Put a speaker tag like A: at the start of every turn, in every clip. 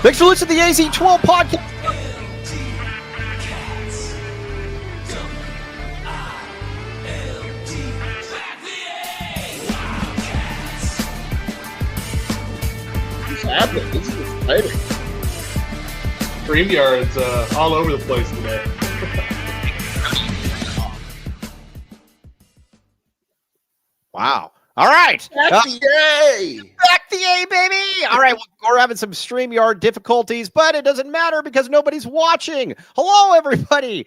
A: Thanks for listening to the AZ12 podcast.
B: What's happening? This is exciting.
C: StreamYard's all over the place today.
A: Wow. All right.
B: Back the A!
A: Back the A, baby. All right. We're having some StreamYard difficulties, but it doesn't matter because nobody's watching. Hello, everybody.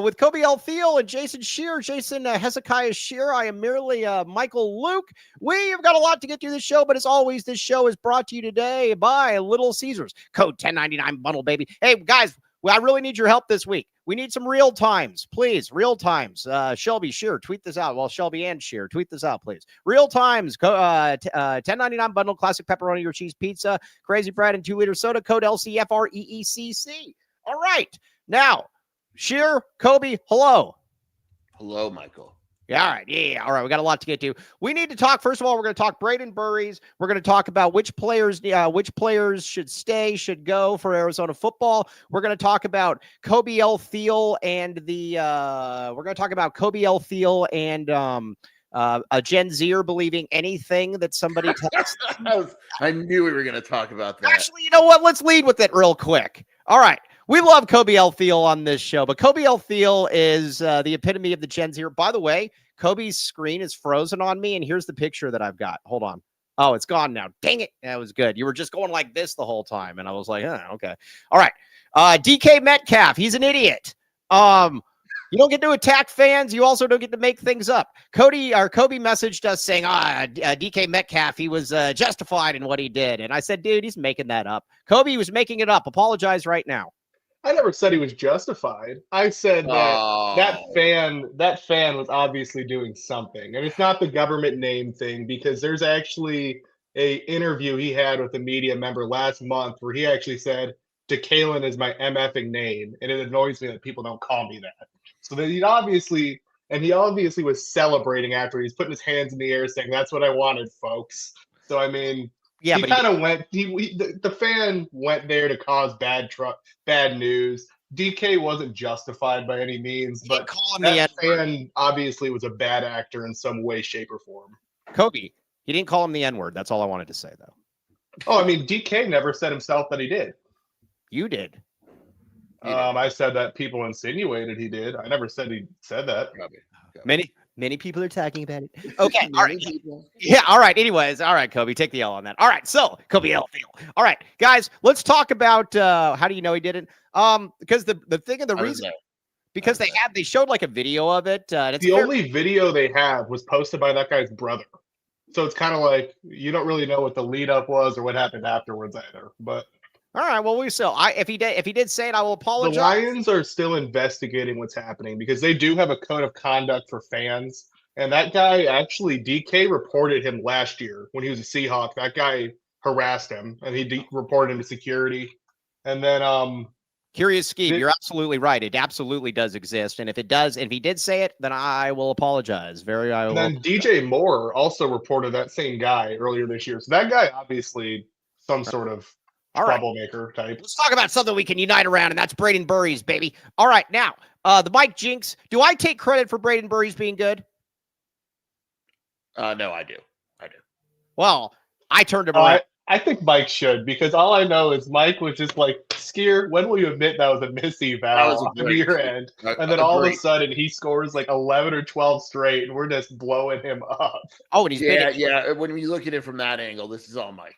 A: With Kobe L. Thiel and Jason Shear, Jason Hezekiah Shear. I am merely Michael Luke. We've got a lot to get through this show, but as always, this show is brought to you today by Little Caesars. Code 1099 bundle, baby. Hey, guys, I really need your help this week. We need some real times, please. Real times. Shelby Shear, tweet this out. Well, Shelby and Shear, tweet this out, please. Real times. 1099 bundle, classic pepperoni or cheese pizza, crazy bread, and 2-liter soda. Code LCFREECC. All right. Now, Shear, Kobe, hello.
B: Hello, Michael.
A: Yeah, all right. Yeah. All right. We got a lot to get to. We need to talk. First of all, we're going to talk Braden Burries. We're going to talk about which players should stay, should go for Arizona football. We're going to talk about Kobe L. Thiel and a Gen Zer believing anything that somebody tells them.
B: I knew we were going to talk about that.
A: Actually, you know what? Let's lead with it real quick. All right. We love Kobe L. Thiel on this show, but Kobe L. Thiel is the epitome of the Gen Z. By the way, Kobe's screen is frozen on me, and here's the picture that I've got. Hold on. Oh, it's gone now. Dang it. That was good. You were just going like this the whole time, and I was like, okay. All right. DK Metcalf, he's an idiot. You don't get to attack fans. You also don't get to make things up. Kobe messaged us saying, DK Metcalf, he was justified in what he did. And I said, dude, he's making that up. Kobe was making it up. Apologize right now.
C: I never said he was justified. I said that that fan was obviously doing something. And it's not the government name thing, because there's actually a interview he had with a media member last month where he actually said, DeKalin is my MFing name, and it annoys me that people don't call me that. So that he obviously was celebrating after he's putting his hands in the air saying, that's what I wanted, folks. So, I mean, yeah, he kind of the fan went there to cause bad news. DK wasn't justified by any means, but that fan obviously was a bad actor in some way, shape, or form.
A: Kobe, he didn't call him the N-word. That's all I wanted to say, though.
C: Oh, I mean, DK never said himself that he did.
A: You did.
C: I said that people insinuated he did. I never said he said that.
A: Many people are talking about it. Okay. All right. Yeah. All right. Anyways. All right, Kobe, take the L on that. All right. So Kobe L. All right, guys, let's talk about how do you know he didn't? Because the thing of the reason, because they showed like a video of it. And
C: the only video they have was posted by that guy's brother. So it's kind of like you don't really know what the lead up was or what happened afterwards either. But
A: all right, well, we still. If he did say it, I will apologize.
C: The Lions are still investigating what's happening because they do have a code of conduct for fans. And that guy, actually, DK reported him last year when he was a Seahawk. That guy harassed him, and he reported him to security. And then,
A: Curious Scheme, you're absolutely right. It absolutely does exist. And if he did say it, then I will apologize.
C: Then DJ Moore also reported that same guy earlier this year. So that guy, obviously, some sort of troublemaker type.
A: Let's talk about something we can unite around, and that's Braden Burries, baby. All right, now, the Mike Jinx. Do I take credit for Braden Burries being good?
B: No, I do.
A: Well, I turned him around.
C: I think Mike should, because all I know is Mike was just like, Skier, when will you admit that was a missy valve on your end? And then all of a sudden he scores like 11 or 12 straight, and we're just blowing him up.
A: Oh, and he's
B: yeah. When you look at it from that angle, this is all Mike.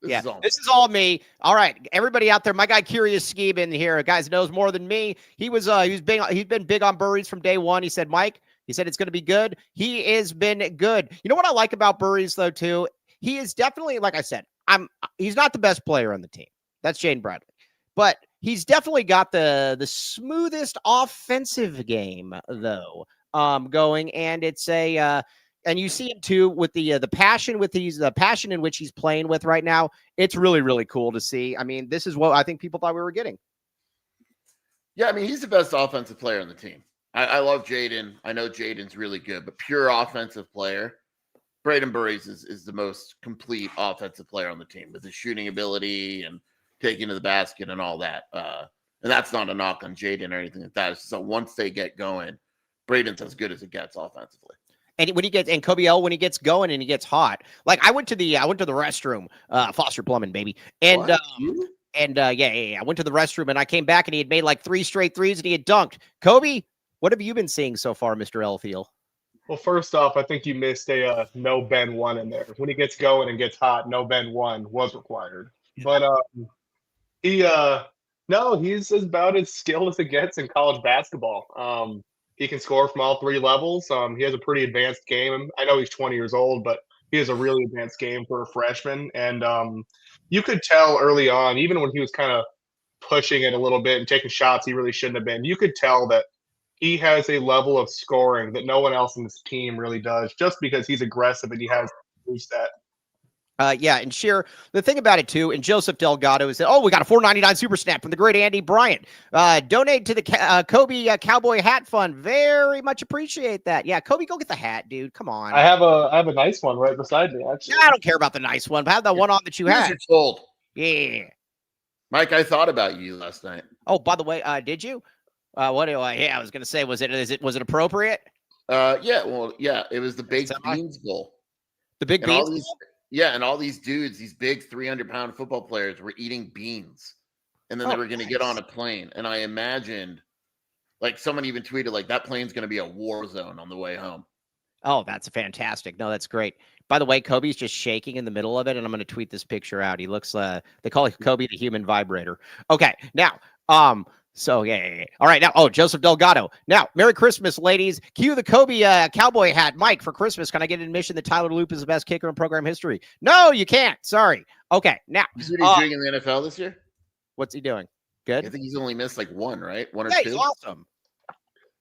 B: This is all me. All right, everybody out there, my guy Curious Scheme in here, guys knows more than me. He's been big on Burries from day one. He said, Mike, it's going to be good. He has been good. You know what I like about Burries though too? He is definitely, like I said, he's not the best player on the team. That's Shane Bradley, but he's definitely got the smoothest offensive game though going, and it's and you see him too with the passion passion in which he's playing with right now. It's really, really cool to see. I mean, this is what I think people thought we were getting. Yeah, I mean, he's the best offensive player on the team. I love Jaden. I know Jaden's really good, but pure offensive player, Braden Burries is the most complete offensive player on the team with his shooting ability and taking to the basket and all that. And that's not a knock on Jaden or anything like that. So once they get going, Brayden's as good as it gets offensively.
A: And when he gets, and Kobe L, when he gets going and he gets hot, like I went to the restroom, Foster Plumbing, baby. And, I went to the restroom and I came back and he had made like 3 straight threes and he had dunked. Kobe, what have you been seeing so far, Mr. Elfield?
C: Well, first off, I think you missed a no bend one in there. When he gets going and gets hot, no bend one was required. But he's about as skilled as it gets in college basketball. He can score from all 3 levels. He has a pretty advanced game. I know he's 20 years old, but he has a really advanced game for a freshman. And you could tell early on, even when he was kind of pushing it a little bit and taking shots he really shouldn't have been, you could tell that he has a level of scoring that no one else in this team really does, just because he's aggressive and he has a move set.
A: And Sheer, the thing about it too, and Joseph Delgado is that, we got a $4.99 super snap from the great Andy Bryant. Donate to the Kobe Cowboy Hat Fund. Very much appreciate that. Yeah, Kobe, go get the hat, dude. Come on.
C: I have a nice one right beside me, actually.
A: I don't care about the nice one, but have the one on that you had.
B: You're told.
A: Yeah.
B: Mike, I thought about you last night.
A: Oh, by the way, did you? I was gonna say, was it appropriate?
B: It was the Baked Beans Bowl.
A: The Big Beans Bowl?
B: Yeah, and all these dudes, these big 300-pound football players, were eating beans, and then they were going to get on a plane. And I imagined, like, someone even tweeted, like, that plane's going to be a war zone on the way home.
A: Oh, that's fantastic. No, that's great. By the way, Kobe's just shaking in the middle of it, and I'm going to tweet this picture out. He looks, they call Kobe the human vibrator. Okay, now, So, yeah. All right, now, Joseph Delgado. Now, Merry Christmas, ladies. Cue the Kobe cowboy hat. Mike, for Christmas, can I get admission that Tyler Loop is the best kicker in program history? No, you can't. Sorry. Okay, now.
B: Is what he's doing in the NFL this year?
A: What's he doing? Good?
B: I think he's only missed like 1, right? 1 or 2?
A: He's awesome.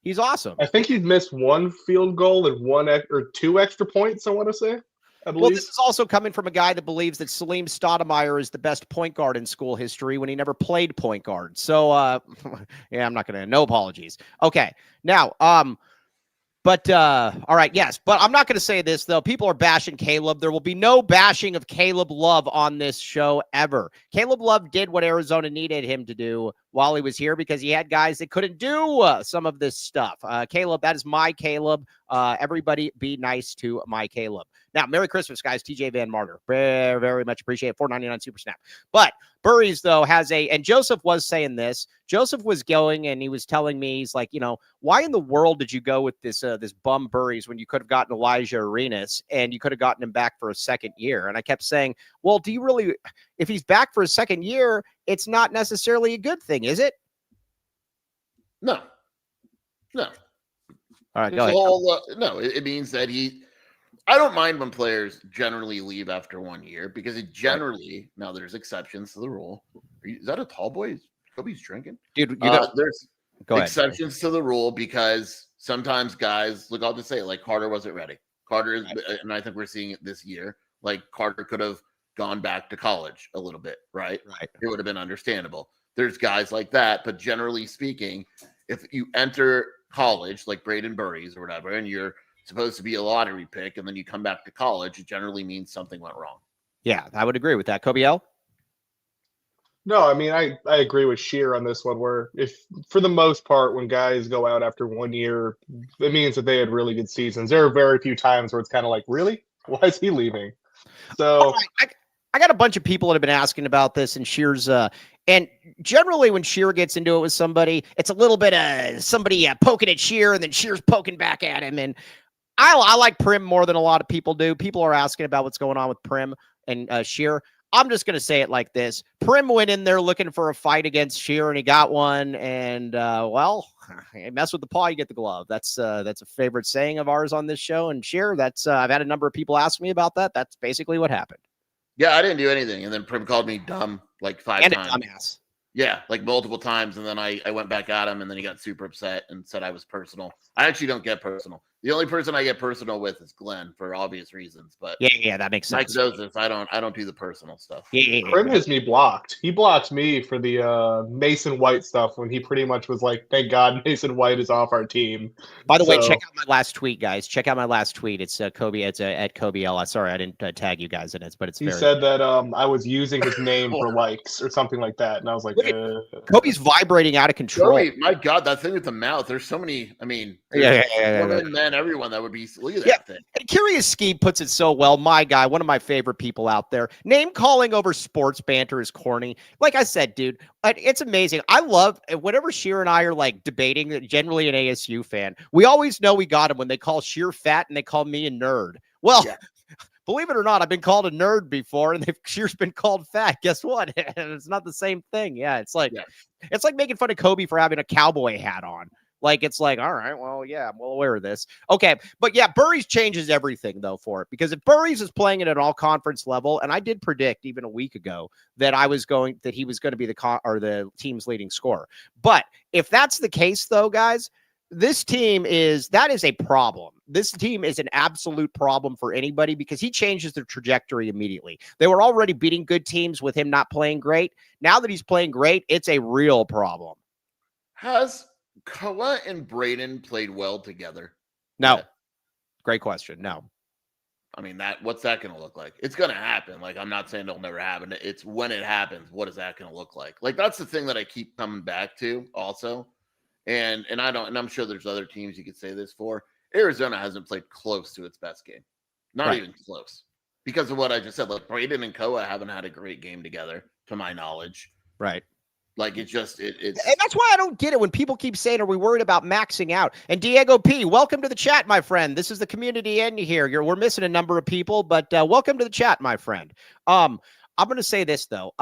A: He's awesome.
C: I think he's missed 1 field goal and 1 or 2 extra points, I want to say.
A: Well, this is also coming from a guy that believes that Salim Stoudemire is the best point guard in school history when he never played point guard. So, I'm not going to, no apologies. Okay. Now, all right. Yes, but I'm not going to say this though. People are bashing Caleb. There will be no bashing of Caleb Love on this show ever. Caleb Love did what Arizona needed him to do while he was here because he had guys that couldn't do some of this stuff. Caleb, that is my Caleb. Everybody be nice to my Caleb. Now, Merry Christmas, guys. TJ Van Martyr. Very, very much appreciate it. $4.99 super snap. But Burries, though, and Joseph was saying this. Joseph was going and he was telling me, he's like, why in the world did you go with this bum Burries when you could have gotten Elijah Arenas and you could have gotten him back for a second year? And I kept saying, well, do you really, if he's back for a second year, it's not necessarily a good thing, is it?
B: No.
A: All right, go ahead.
B: No, it means that I don't mind when players generally leave after 1 year because it generally, now there's exceptions to the rule. Is that a tall boy? Kobe's drinking?
A: Dude,
B: there's exceptions to the rule because sometimes guys, look, I'll just say it, like Carter wasn't ready. Carter, and I think we're seeing it this year, like Carter could have gone back to college a little bit, right?
A: Right.
B: It would have been understandable. There's guys like that, but generally speaking, if you enter college like Braden Burries or whatever, and you're supposed to be a lottery pick, and then you come back to college, it generally means something went wrong.
A: Yeah, I would agree with that. Kobe L?
C: No, I mean, I agree with Sheer on this one, where if for the most part, when guys go out after 1 year, it means that they had really good seasons. There are very few times where it's kind of like, really? Why is he leaving? So
A: I got a bunch of people that have been asking about this, and Sheer's and generally when Sheer gets into it with somebody, it's a little bit of somebody poking at Sheer and then Sheer's poking back at him. And I like Prim more than a lot of people do. People are asking about what's going on with Prim and Sheer. I'm just going to say it like this. Prim went in there looking for a fight against Sheer, and he got one. And, you mess with the paw, you get the glove. That's a favorite saying of ours on this show. And Sheer, I've had a number of people ask me about that. That's basically what happened.
B: Yeah, I didn't do anything. And then Prim called me dumb like 5 times.
A: And a dumbass.
B: Yeah, like multiple times. And then I went back at him, and then he got super upset and said I was personal. I actually don't get personal. The only person I get personal with is Glenn for obvious reasons, but
A: yeah, that makes sense.
B: Mike knows this. I don't do the personal stuff.
C: Prim has me blocked. He blocked me for the Mason White stuff when he pretty much was like, "Thank God Mason White is off our team."
A: By the way, check out my last tweet, guys. Check out my last tweet. It's Kobe. It's at Kobe L. Sorry, I didn't tag you guys in it, but it's.
C: He said that I was using his name for likes or something like that, and I was like,
A: Kobe's vibrating out of control.
B: Kobe, my God, that thing with the mouth. There's so many. I mean, women, men, everyone that would be. Look at that thing.
A: And Curious Ski puts it so well. My guy, one of my favorite people out there. Name calling over sports banter is corny. Like I said, dude, it's amazing. I love whenever Sheer and I are like debating. Generally, an ASU fan, we always know we got him when they call Sheer fat and they call me a nerd. Well. Yeah. Believe it or not, I've been called a nerd before, and Sheer's been called fat. Guess what? It's not the same thing. Yeah, it's like making fun of Kobe for having a cowboy hat on. Like, it's like, all right, well, yeah, I'm well aware of this. Okay, but yeah, Burries changes everything, though, for it. Because if Burries is playing at an all-conference level, and I did predict even a week ago that he was going to be the team's leading scorer. But if that's the case, though, guys, this team is a problem. This team is an absolute problem for anybody because he changes the trajectory immediately. They were already beating good teams with him not playing great. Now that he's playing great, it's a real problem.
B: Has Koa and Brayden played well together?
A: No. Great question. No.
B: I mean, what's that going to look like? It's going to happen. Like, I'm not saying it'll never happen. It's when it happens, what is that going to look like? Like, that's the thing that I keep coming back to also. And I'm sure there's other teams you could say this for. Arizona hasn't played close to its best game. Not even close. Because of what I just said. Like, Brayden and Koa haven't had a great game together, to my knowledge.
A: Right.
B: Like, it's just it's
A: and that's why I don't get it when people keep saying, are we worried about maxing out? And Diego P, welcome to the chat, my friend. This is the community end here. We're missing a number of people, but welcome to the chat, my friend. I'm going to say this, though.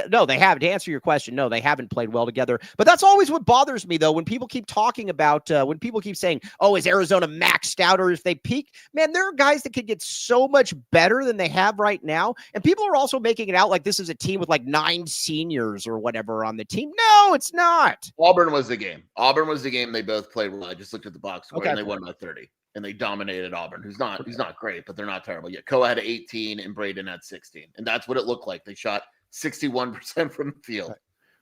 A: No, they haven't. To answer your question, no, they haven't played well together. But that's always what bothers me, though, when people keep talking about, when people keep saying, oh, is Arizona maxed out or if they peak? Man, there are guys that could get so much better than they have right now. And people are also making it out like this is a team with like 9 seniors or whatever on the team. No, it's not.
B: Auburn was the game. They both played well. I just looked at the box score and they won by 30. And they dominated Auburn, who's not great, but they're not terrible. Yeah, Koa had 18 and Brayden had 16. And that's what it looked like. They shot 61% from the field.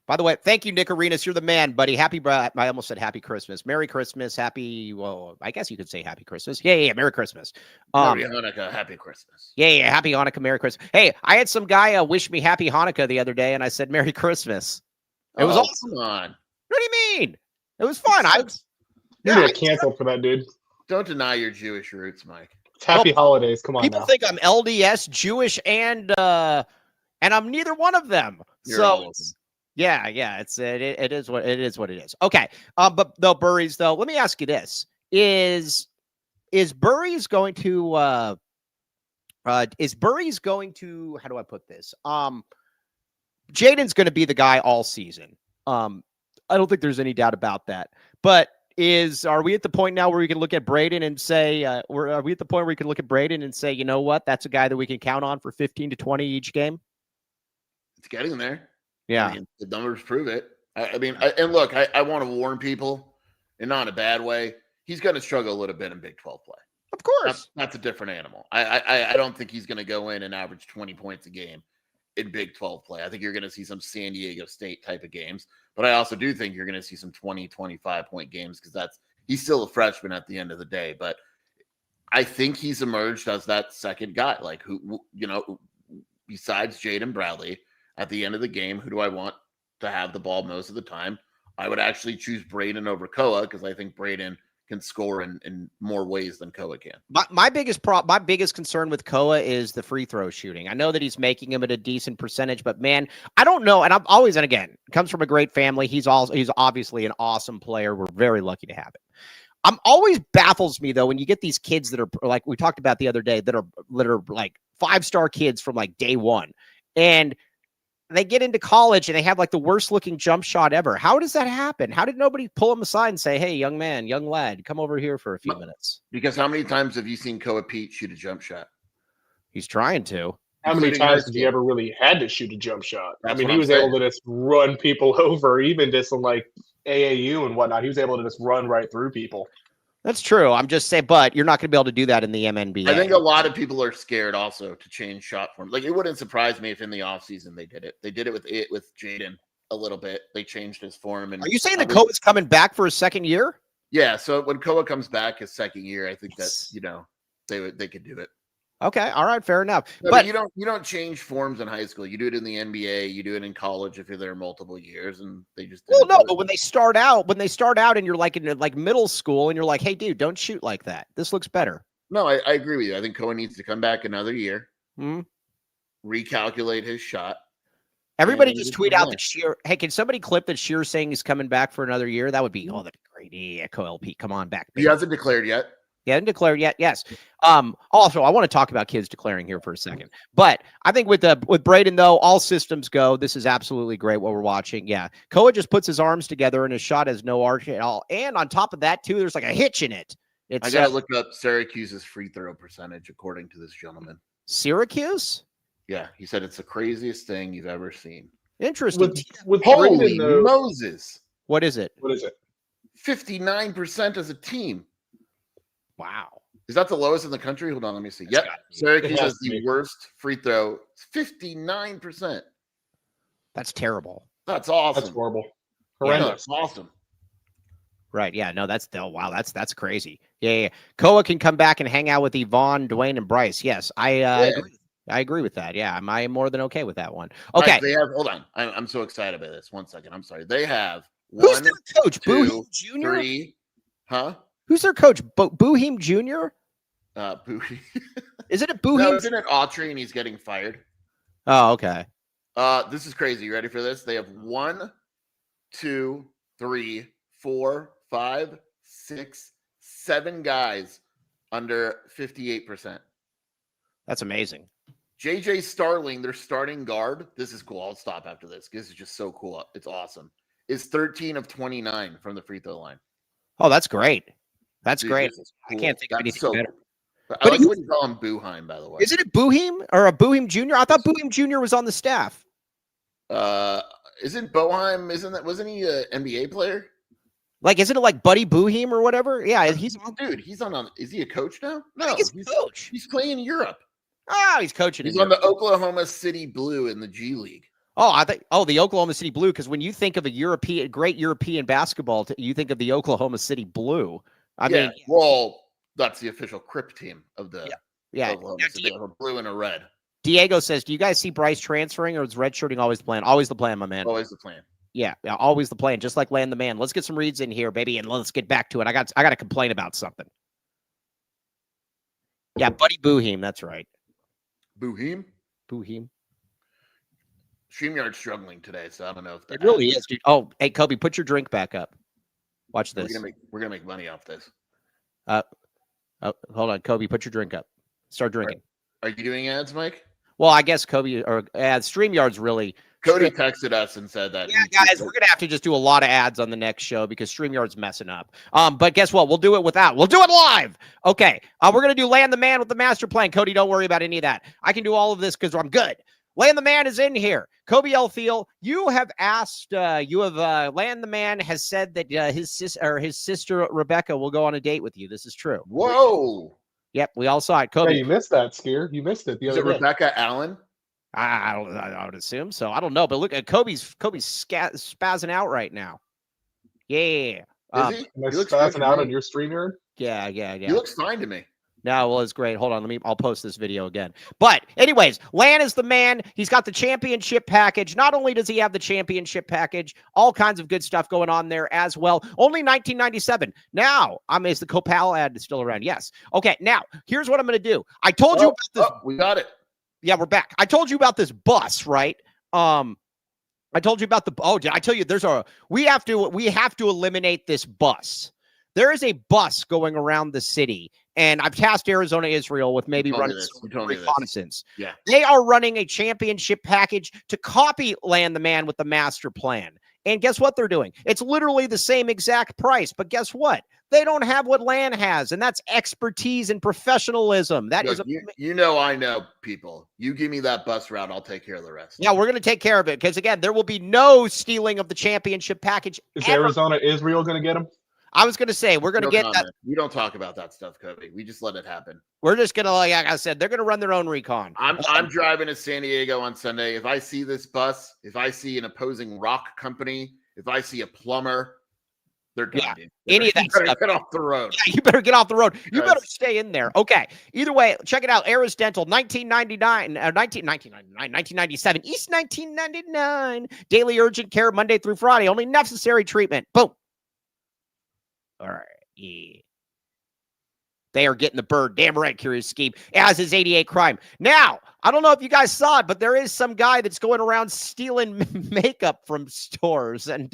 A: By the way, thank you, Nick Arenas. You're the man, buddy. I almost said Happy Christmas. Merry Christmas. I guess you could say Happy Christmas. Yeah. Merry Christmas.
B: Merry Hanukkah. Happy Christmas.
A: Yeah. Happy Hanukkah. Merry Christmas. Hey, I had some guy wish me Happy Hanukkah the other day, and I said Merry Christmas. It was awesome.
B: Come on.
A: What do you mean? It was fun.
C: You're going to get canceled for that, dude.
B: Don't deny your Jewish roots, Mike.
C: It's happy holidays. Come on.
A: People think I'm LDS, Jewish, and I'm neither one of them. Yeah. It is what it is. Okay. But though Burries, though, let me ask you this: Is Burries going to? How do I put this? Jaden's going to be the guy all season. I don't think there's any doubt about that. But are we at the point now where we can look at Brayden and say, are we at the point where we can look at Brayden and say, you know what, that's a guy that we can count on for 15 to 20 each game?
B: It's getting there.
A: Yeah.
B: I mean, the numbers prove it. And look, I want to warn people, and not in a bad way. He's going to struggle a little bit in Big 12 play.
A: Of course.
B: That's a different animal. I don't think he's going to go in and average 20 points a game in Big 12 play. I think you're going to see some San Diego State type of games, but I also do think you're going to see some 20, 25-point games because he's still a freshman at the end of the day. But I think he's emerged as that second guy, like who, besides Jaden Bradley, at the end of the game, who do I want to have the ball most of the time? I would actually choose Brayden over Koa because I think Brayden can score in more ways than Koa can.
A: My biggest concern with Koa is the free throw shooting. I know that he's making him at a decent percentage, but man, I don't know. And I'm always, and again, comes from a great family. He's obviously an awesome player. We're very lucky to have it. Always baffles me though when you get these kids that are like we talked about the other day that are like 5-star kids from like day one, and they get into college and they have like the worst looking jump shot ever. How does that happen? How did nobody pull them aside and say, hey, young man, young lad, come over here for a few minutes?
B: Because how many times have you seen Koa Pete shoot a jump shot?
A: He's trying to.
C: How many times have you ever really had to shoot a jump shot? He was able to just run people over, even just in like AAU and whatnot. He was able to just run right through people.
A: That's true. I'm just saying, but you're not going to be able to do that in the MNBA.
B: I think a lot of people are scared also to change shot form. Like, it wouldn't surprise me if in the offseason they did it. They did it with Jaden a little bit. They changed his form. And
A: are you saying that Koa's coming back for his second year?
B: Yeah. So when Koa comes back his second year, I think that, you know, they could do it.
A: Okay. All right. Fair enough.
B: No, but you don't change forms in high school. You do it in the NBA. You do it in college if you're there multiple years, and they just
A: but when they start out, and you're like in like middle school, and you're like, hey, dude, don't shoot like that. This looks better.
B: No, I agree with you. I think Koa needs to come back another year, recalculate his shot.
A: Everybody just tweet out that Shear. Hey, can somebody clip that Shear saying he's coming back for another year? That would be that'd be great. Yeah, Co-LP, come on back.
B: Baby. He hasn't declared yet.
A: He hasn't declared yet. Yes. Also, I want to talk about kids declaring here for a second. But I think with Brayden, though, all systems go. This is absolutely great what we're watching. Yeah. Koa just puts his arms together and his shot has no arch at all. And on top of that, too, there's like a hitch in it.
B: I got to look up Syracuse's free throw percentage, according to this gentleman.
A: Syracuse?
B: Yeah. He said it's the craziest thing you've ever seen.
A: Interesting.
C: With
B: Holy Moses.
A: What is it?
B: 59% as a team.
A: Wow.
B: Is that the lowest in the country? Hold on, let me see. Yep. Syracuse has the worst free throw. 59%.
A: That's terrible.
B: That's awesome.
C: That's horrible.
B: Horrendous. That's awesome.
A: Right. Yeah. No, that's crazy. Yeah. Koa can come back and hang out with Yvonne, Dwayne, and Bryce. Yes. I agree with that. Yeah. I'm more than okay with that one. Okay.
B: Right, hold on. I'm so excited about this. 1 second. I'm sorry. They have
A: who's their coach? Booheem Jr.?
B: 3. Huh?
A: Who's their coach? Booheem Jr.?
B: Booheem.
A: Isn't it Booheem?
B: No, isn't it Autry and he's getting fired?
A: Oh, okay.
B: This is crazy. You ready for this? They have 1, 2, 3, 4, 5, 6, 7 guys under 58%.
A: That's amazing.
B: JJ Starling, their starting guard. This is cool. I'll stop after this. This is just so cool. It's awesome. Is 13 of 29 from the free throw line.
A: Oh, that's great. That's great. Cool. I can't think of anything better.
B: Cool. I like when you call him Booheim, by the way.
A: Isn't it Booheim or a Booheim Jr.? I thought Booheim Jr. was on the staff.
B: Isn't Boeheim? Wasn't he an NBA player?
A: Like, isn't it like Buddy Booheim or whatever? Yeah, he's on.
B: Dude, he's on. Is he a coach now? No,
A: he's a coach.
B: He's playing in Europe.
A: Oh, he's coaching.
B: He's on the Oklahoma City Blue in the G League.
A: Oh, I think. Oh, the Oklahoma City Blue. Because when you think of a great European basketball, you think of the Oklahoma City Blue. I mean,
B: well, that's the official Crip team of the
A: Oklahoma
B: City. They have a blue and a red.
A: Diego says, "Do you guys see Bryce transferring, or is redshirting always the plan? Always the plan, my man.
B: Always the plan.
A: Yeah, always the plan. Just like Land the Man. Let's get some reads in here, baby, and let's get back to it. I got to complain about something. Yeah, Buddy Booheim. That's right.
B: Booheim. StreamYard's struggling today, so I don't know if
A: it really is, dude. Oh, hey, Kobe, put your drink back up. Watch this.
B: We're gonna make money off this.
A: Hold on, Kobe, put your drink up. Start drinking.
B: Are you doing ads, Mike?
A: Well, I guess Kobe or ads. StreamYard's really.
B: Cody texted us and said that.
A: Yeah, guys, we're gonna have to just do a lot of ads on the next show because StreamYard's messing up. But guess what? We'll do it without. We'll do it live. Okay. We're gonna do Land the Man with the master plan. Cody, don't worry about any of that. I can do all of this because I'm good. Land the Man is in here. Kobe L. Thiel, you have asked. Land the Man has said that his sister Rebecca will go on a date with you. This is true.
B: Whoa.
A: Yep, we all saw it. Kobe,
C: yeah, you missed that, Skier. You missed it.
B: Is it Rebecca Allen?
A: I would assume so. I don't know, but look at Kobe's spazzing out right now. Yeah.
C: Is he? Am I spazzing out on your StreamYard?
A: Yeah.
B: He looks fine to me.
A: No, well, it's great. Hold on, I'll post this video again. But anyways, Lan is the man. He's got the championship package. Not only does he have the championship package, all kinds of good stuff going on there as well. Only $19.97. Now, is the Copal ad still around? Yes. Okay, now, here's what I'm going to do. I told you about this.
B: We got it.
A: Yeah, we're back. I told you about this bus, right? I told you about did I tell you we have to eliminate this bus. There is a bus going around the city, and I've tasked Arizona Israel with maybe running some reconnaissance.
B: Yeah.
A: They are running a championship package to copy Land the Man with the master plan. And guess what they're doing? It's literally the same exact price. But guess what? They don't have what LAN has, and that's expertise and professionalism. That
B: Look,
A: is
B: I know people. You give me that bus route, I'll take care of the rest.
A: Yeah, we're going to take care of it because, again, there will be no stealing of the championship package.
C: Is Arizona Israel going to get them?
A: I was going to say, we're going to get that.
B: We don't talk about that stuff, Kobe. We just let it happen.
A: We're just going to, like I said, they're going to run their own recon.
B: I'm driving to San Diego on Sunday. If I see this bus, if I see an opposing rock company, if I see a plumber, they're done.
A: Yeah, any of that stuff.
B: Get off the road.
A: Yeah, you better get off the road. You better stay in there. Okay. Either way, check it out. Aris Dental, 1997, East 1999. Daily urgent care, Monday through Friday. Only necessary treatment. Boom. All right. Yeah. They are getting the bird. Damn right, Curious Scheme, as is 88 Crime. Now, I don't know if you guys saw it, but there is some guy that's going around stealing makeup from stores and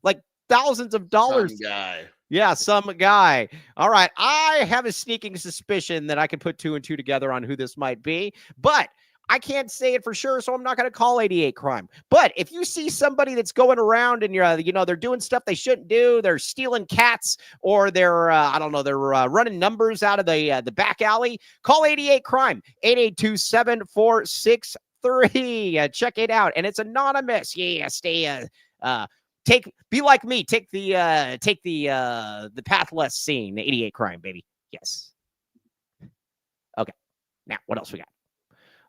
A: like thousands of dollars.
B: Some guy.
A: Yeah, some guy. All right. I have a sneaking suspicion that I could put 2 and 2 together on who this might be, but I can't say it for sure, so I'm not going to call 88 Crime. But if you see somebody that's going around and they're doing stuff they shouldn't do, they're stealing cats, or they're they're running numbers out of the back alley, call 88 Crime, 882-7463. Check it out, and it's anonymous. Yeah, be like me. Take the path less seen. 88 Crime, baby. Yes. Okay. Now, what else we got?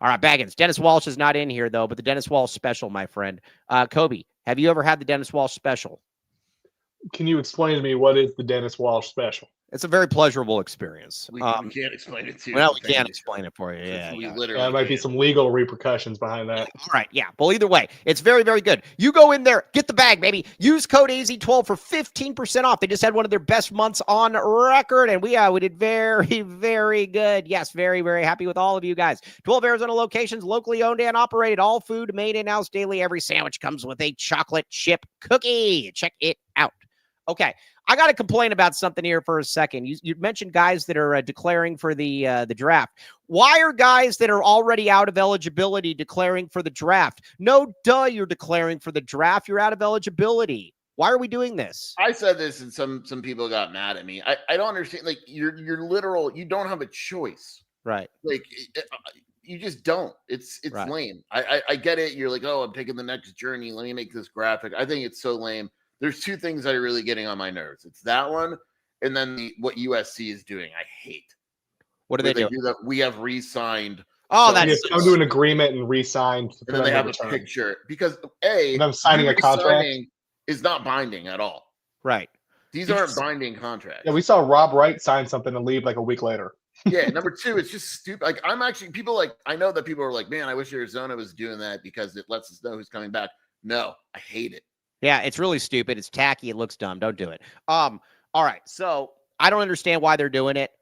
A: All right, Baggins. Dennis Walsh is not in here, though, but the Dennis Walsh special, my friend. Kobe, have you ever had the Dennis Walsh special?
C: Can you explain to me what is the Dennis Walsh special?
A: It's a very pleasurable experience.
B: We can't explain it to you.
A: Well, we can't explain it for you. Yeah,
C: there might be some legal repercussions behind that.
A: All right, yeah. Well, either way, it's very, very good. You go in there, get the bag, baby. Use code AZ12 for 15% off. They just had one of their best months on record, and we did very, very good. Yes, very, very happy with all of you guys. 12 Arizona locations, locally owned and operated. All food made in-house daily. Every sandwich comes with a chocolate chip cookie. Check it out. Okay, I got to complain about something here for a second. You mentioned guys that are declaring for the draft. Why are guys that are already out of eligibility declaring for the draft? No, you're declaring for the draft. You're out of eligibility. Why are we doing this?
B: I said this, and some people got mad at me. I don't understand. Like you're literal. You don't have a choice,
A: right?
B: Like you just don't. It's right. Lame. I get it. You're like, oh, I'm taking the next journey. Let me make this graphic. I think it's so lame. There's 2 things that are really getting on my nerves. It's that one, and then what USC is doing. I hate.
A: What do they do?
B: We have re-signed.
C: Oh, that's come to an agreement and re-signed.
B: And then they have a picture because
C: them signing a contract
B: is not binding at all.
A: Right.
B: These aren't binding contracts.
C: Yeah, we saw Rob Wright sign something and leave like a week later.
B: Yeah. Number 2, it's just stupid. Like I know that people are like, man, I wish Arizona was doing that because it lets us know who's coming back. No, I hate it.
A: Yeah, it's really stupid. It's tacky. It looks dumb. Don't do it. All right. So I don't understand why they're doing it.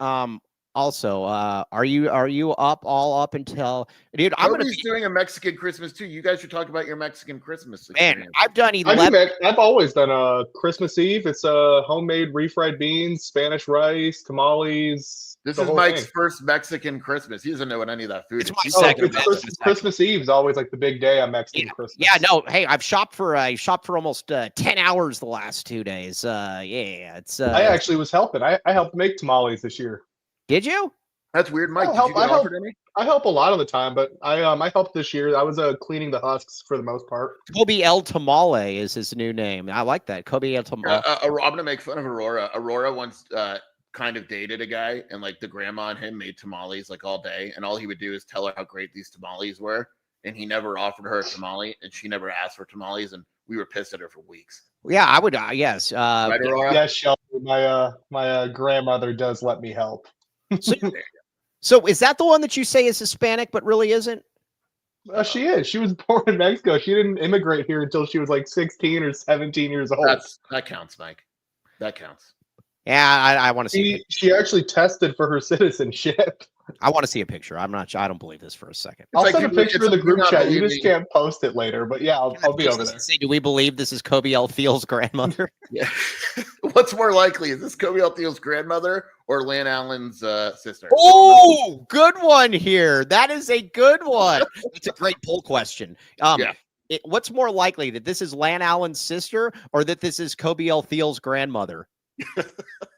A: Also, are you all up until dude? I'm going to be
B: doing a Mexican Christmas too. You guys should talk about your Mexican Christmas experience.
A: Man, I've done 11.
C: I've always done a Christmas Eve. It's homemade refried beans, Spanish rice, tamales.
B: This is Mike's first Mexican Christmas. He doesn't know what any of that food is.
A: It's my second.
C: Christmas Eve is always like the big day on Mexican Christmas.
A: Yeah, no. Hey, I've shopped for almost 10 hours the last 2 days. It's.
C: I actually was helping. I helped make tamales this year.
A: Did you?
B: That's weird, Mike.
C: I help a lot of the time, but I helped this year. I was cleaning the husks for the most part.
A: Kobe El Tamale is his new name. I like that. Kobe El Tamale.
B: I'm gonna make fun of Aurora. Aurora once kind of dated a guy, and like the grandma and him made tamales like all day, and all he would do is tell her how great these tamales were, and he never offered her a tamale, and she never asked for tamales, and we were pissed at her for weeks.
A: Yeah, I would. Yes.
B: Right, Aurora?
C: Yes, Shelby. My grandmother does let me help.
A: So is that the one that you say is Hispanic but really isn't?
C: She is. She was born in Mexico. She didn't immigrate here until she was like 16 or 17 years old.
B: That counts, Mike. That counts.
A: Yeah, I want to see.
C: She actually tested for her citizenship.
A: I want to see a picture. I don't believe this for a second.
C: I'll send a picture of the group chat. You just can't post it later, but yeah, I'll be over there.
A: Say, do we believe this is Kobe L. Thiel's grandmother?
B: Yeah. What's more likely? Is this Kobe L. Thiel's grandmother or Lan Allen's sister?
A: Oh, good one here. That is a good one. It's a great poll question.
B: Yeah.
A: what's more likely, that this is Lan Allen's sister or that this is Kobe L. Thiel's grandmother?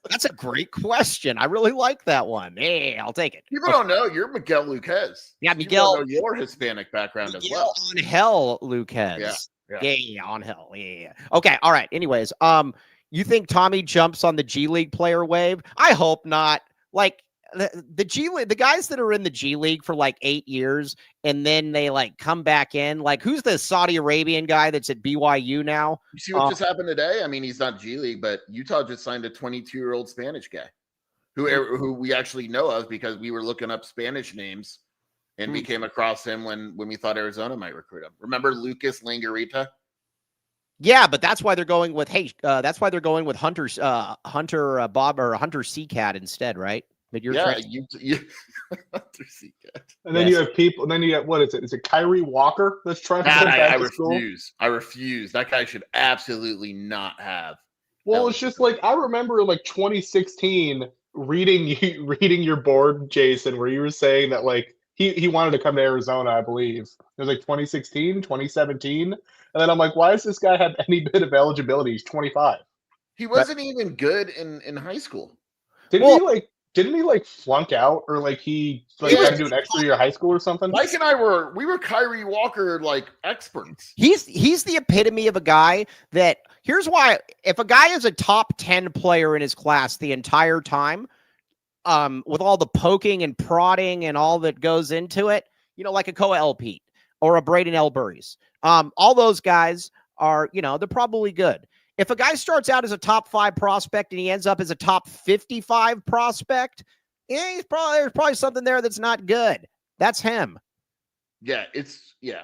A: That's a great question. I really like that one. Hey, I'll take it.
B: People don't know you're Miguel Luquez.
A: Yeah, Miguel.
B: People know your Hispanic background as well.
A: On hell, Luquez. Yeah, on hell. Yeah. Okay. All right. Anyways, you think Tommy jumps on the G League player wave? I hope not. Like the G League, the guys that are in the G League for like 8 years and then they like come back in. Like, who's the Saudi Arabian guy that's at BYU now?
B: You see what just happened today? I mean, he's not G League, but Utah just signed a 22-year-old Spanish guy who we actually know of because we were looking up Spanish names and we came across him when we thought Arizona might recruit him. Remember Lucas Langarita?
A: Yeah, but that's why they're going with that's why they're going with Hunter Bob or Hunter Seacat instead, right? But you're
B: Hunter
C: Seacat. And then you have people. And then you have, what is it? Is it Kyrie Walker that's trying to?
B: I refuse. I refuse. That guy should absolutely not have.
C: Well, it's just like I remember, like 2016, reading your board, Jason, where you were saying that like he wanted to come to Arizona. I believe it was like 2016, 2017. And then I'm like, why does this guy have any bit of eligibility? He's 25.
B: He wasn't even good in high school.
C: Didn't he flunk out or like he had to do an extra year of high school or something?
B: Mike and I we were Kyrie Walker like experts.
A: He's the epitome of a guy that, here's why, if a guy is a top 10 player in his class the entire time, with all the poking and prodding and all that goes into it, like a Koa L. Pete or a Braden Burries. All those guys are, they're probably good. If a guy starts out as a top 5 prospect and he ends up as a top 55 prospect, there's probably something there that's not good. That's him.
B: Yeah,
A: Yeah.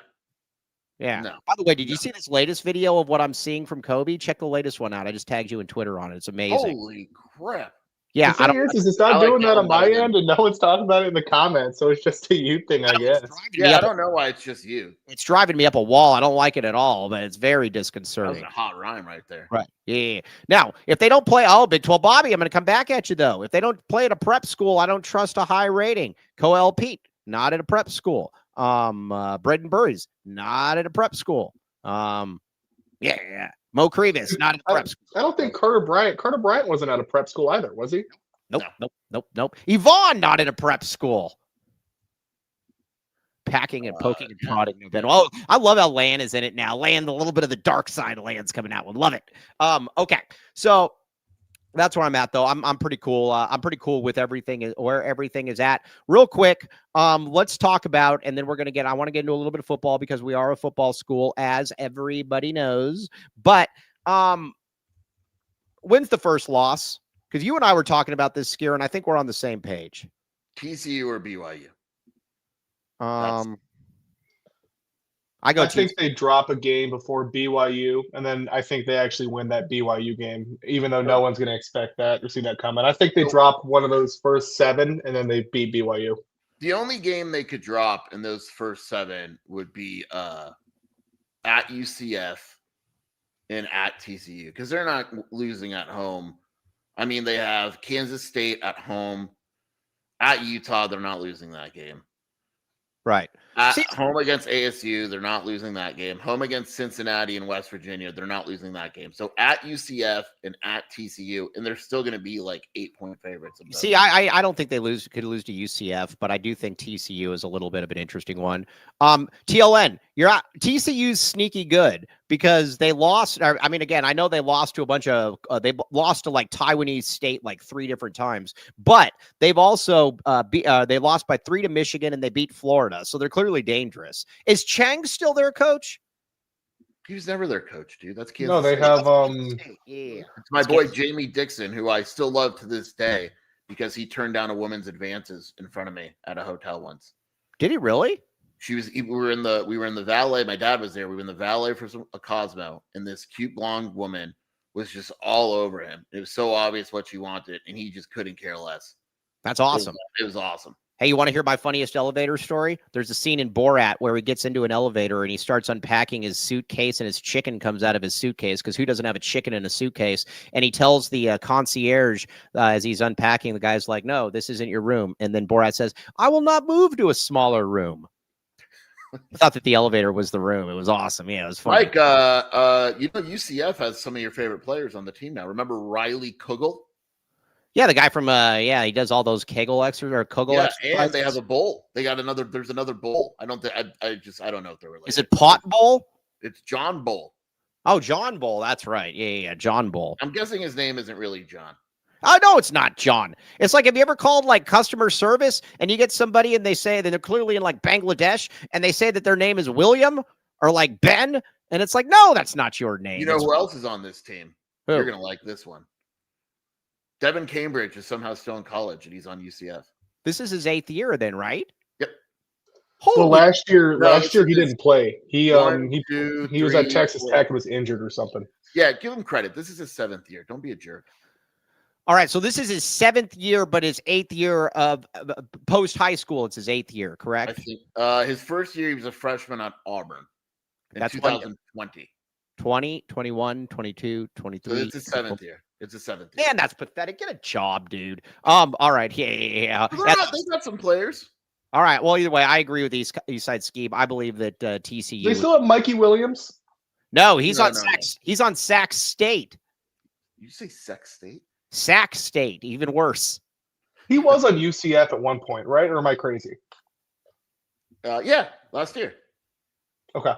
B: No.
A: By the way, did you see this latest video of what I'm seeing from Kobe? Check the latest one out. I just tagged you in Twitter on it. It's amazing.
B: Holy crap.
A: Yeah,
C: the thing is it's not doing that on my end, and no one's talking about it in the comments, so it's just a you thing, I guess.
B: Yeah, I don't know why it's just you.
A: It's driving me up a wall. I don't like it at all, but it's very disconcerting.
B: That was a hot rhyme right there.
A: Right. Yeah. Now, if they don't play, Big 12 Bobby, I'm going to come back at you, though. If they don't play at a prep school, I don't trust a high rating. Koel Pete, not at a prep school. Braden Burries, not at a prep school. Mo Crevis, not at a prep school.
C: I don't think Carter Bryant wasn't at a prep school either, was he?
A: Nope. Yvonne, not in a prep school. Packing and poking and prodding. Oh, I love how Lan is in it now. Lan, a little bit of the dark side of Lan's coming out. Love it. Okay. So that's where I'm at, though. I'm pretty cool. I'm pretty cool with where everything is at. Real quick, let's talk about, and then I want to get into a little bit of football because we are a football school, as everybody knows. But when's the first loss? Because you and I were talking about this, Skier, and I think we're on the same page.
B: TCU or BYU?
C: I think they drop a game before BYU, and then I think they actually win that BYU game, even though no one's going to expect that or see that coming. I think they drop one of those first 7, and then they beat BYU.
B: The only game they could drop in those first 7 would be at UCF and at TCU, because they're not losing at home. I mean, they have Kansas State at home. At Utah, they're not losing that game.
A: Right.
B: Home against ASU, they're not losing that game. Home against Cincinnati and West Virginia, they're not losing that game. So at UCF and at TCU, and they're still going to be like 8-point favorites.
A: See, I don't think they could lose to UCF, but I do think TCU is a little bit of an interesting one. TLN, TCU's sneaky good because they lost. I mean, again, I know they lost to a bunch of they lost to like Taiwanese State like 3 different times, but they've also they lost by 3 to Michigan and they beat Florida, so they're clearly dangerous. Is Chang still their coach?
B: He was never their coach, dude. That's Kansas.
C: No, they
B: State.
C: have
B: It's my boy Jamie Dixon, who I still love to this day because he turned down a woman's advances in front of me at a hotel once.
A: Did he really?
B: We were in the valet. My dad was there. We were in the valet for a Cosmo, and this cute blonde woman was just all over him. It was so obvious what she wanted, and he just couldn't care less.
A: That's awesome.
B: It was awesome.
A: Hey, you want to hear my funniest elevator story? There's a scene in Borat where he gets into an elevator and he starts unpacking his suitcase and his chicken comes out of his suitcase because who doesn't have a chicken in a suitcase? And he tells the concierge as he's unpacking, the guy's like, no, this isn't your room. And then Borat says, I will not move to a smaller room. I thought that the elevator was the room. It was awesome. Yeah, it was fun.
B: Mike, UCF has some of your favorite players on the team now. Remember Riley Kugel?
A: Yeah, the guy from he does all those Kegel exercises or Kugel exercises.
B: And they have a bowl. They got there's another bowl. I don't know if they're related.
A: Is it Pot Bowl?
B: It's John Bowl.
A: Oh, John Bowl. That's right. Yeah, John Bowl.
B: I'm guessing his name isn't really John.
A: Oh, no, it's not John. It's like, have you ever called like customer service and you get somebody and they say that they're clearly in like Bangladesh and they say that their name is William or like Ben? And it's like, no, that's not your name.
B: You know who else is on this team?
A: Who?
B: You're going to like this one. Devin Cambridge is somehow still in college and he's on UCF.
A: This is his 8th year then, right?
B: Yep.
C: Well, last year he didn't play. He was at Texas Tech and was injured or something.
B: Yeah, give him credit. This is his 7th year. Don't be a jerk.
A: All right, so this is his 7th year, but his 8th year of post high school. It's his 8th year, correct?
B: I think his first year he was a freshman at Auburn in 2020.
A: 20, 21, 22, 23.
B: So it's his 7th year. It's a 7th year.
A: Man, that's pathetic. Get a job, dude. All right. Yeah.
B: They got some players.
A: All right. Well, either way, I agree with Eastside Scheme. I believe that TCU.
C: They still have Mikey Williams?
A: No, he's on Sac. He's on Sac State.
B: You say Sac State?
A: Sac State, even worse.
C: He was on UCF at one point, right? Or am I crazy?
B: Yeah, last year.
C: Okay.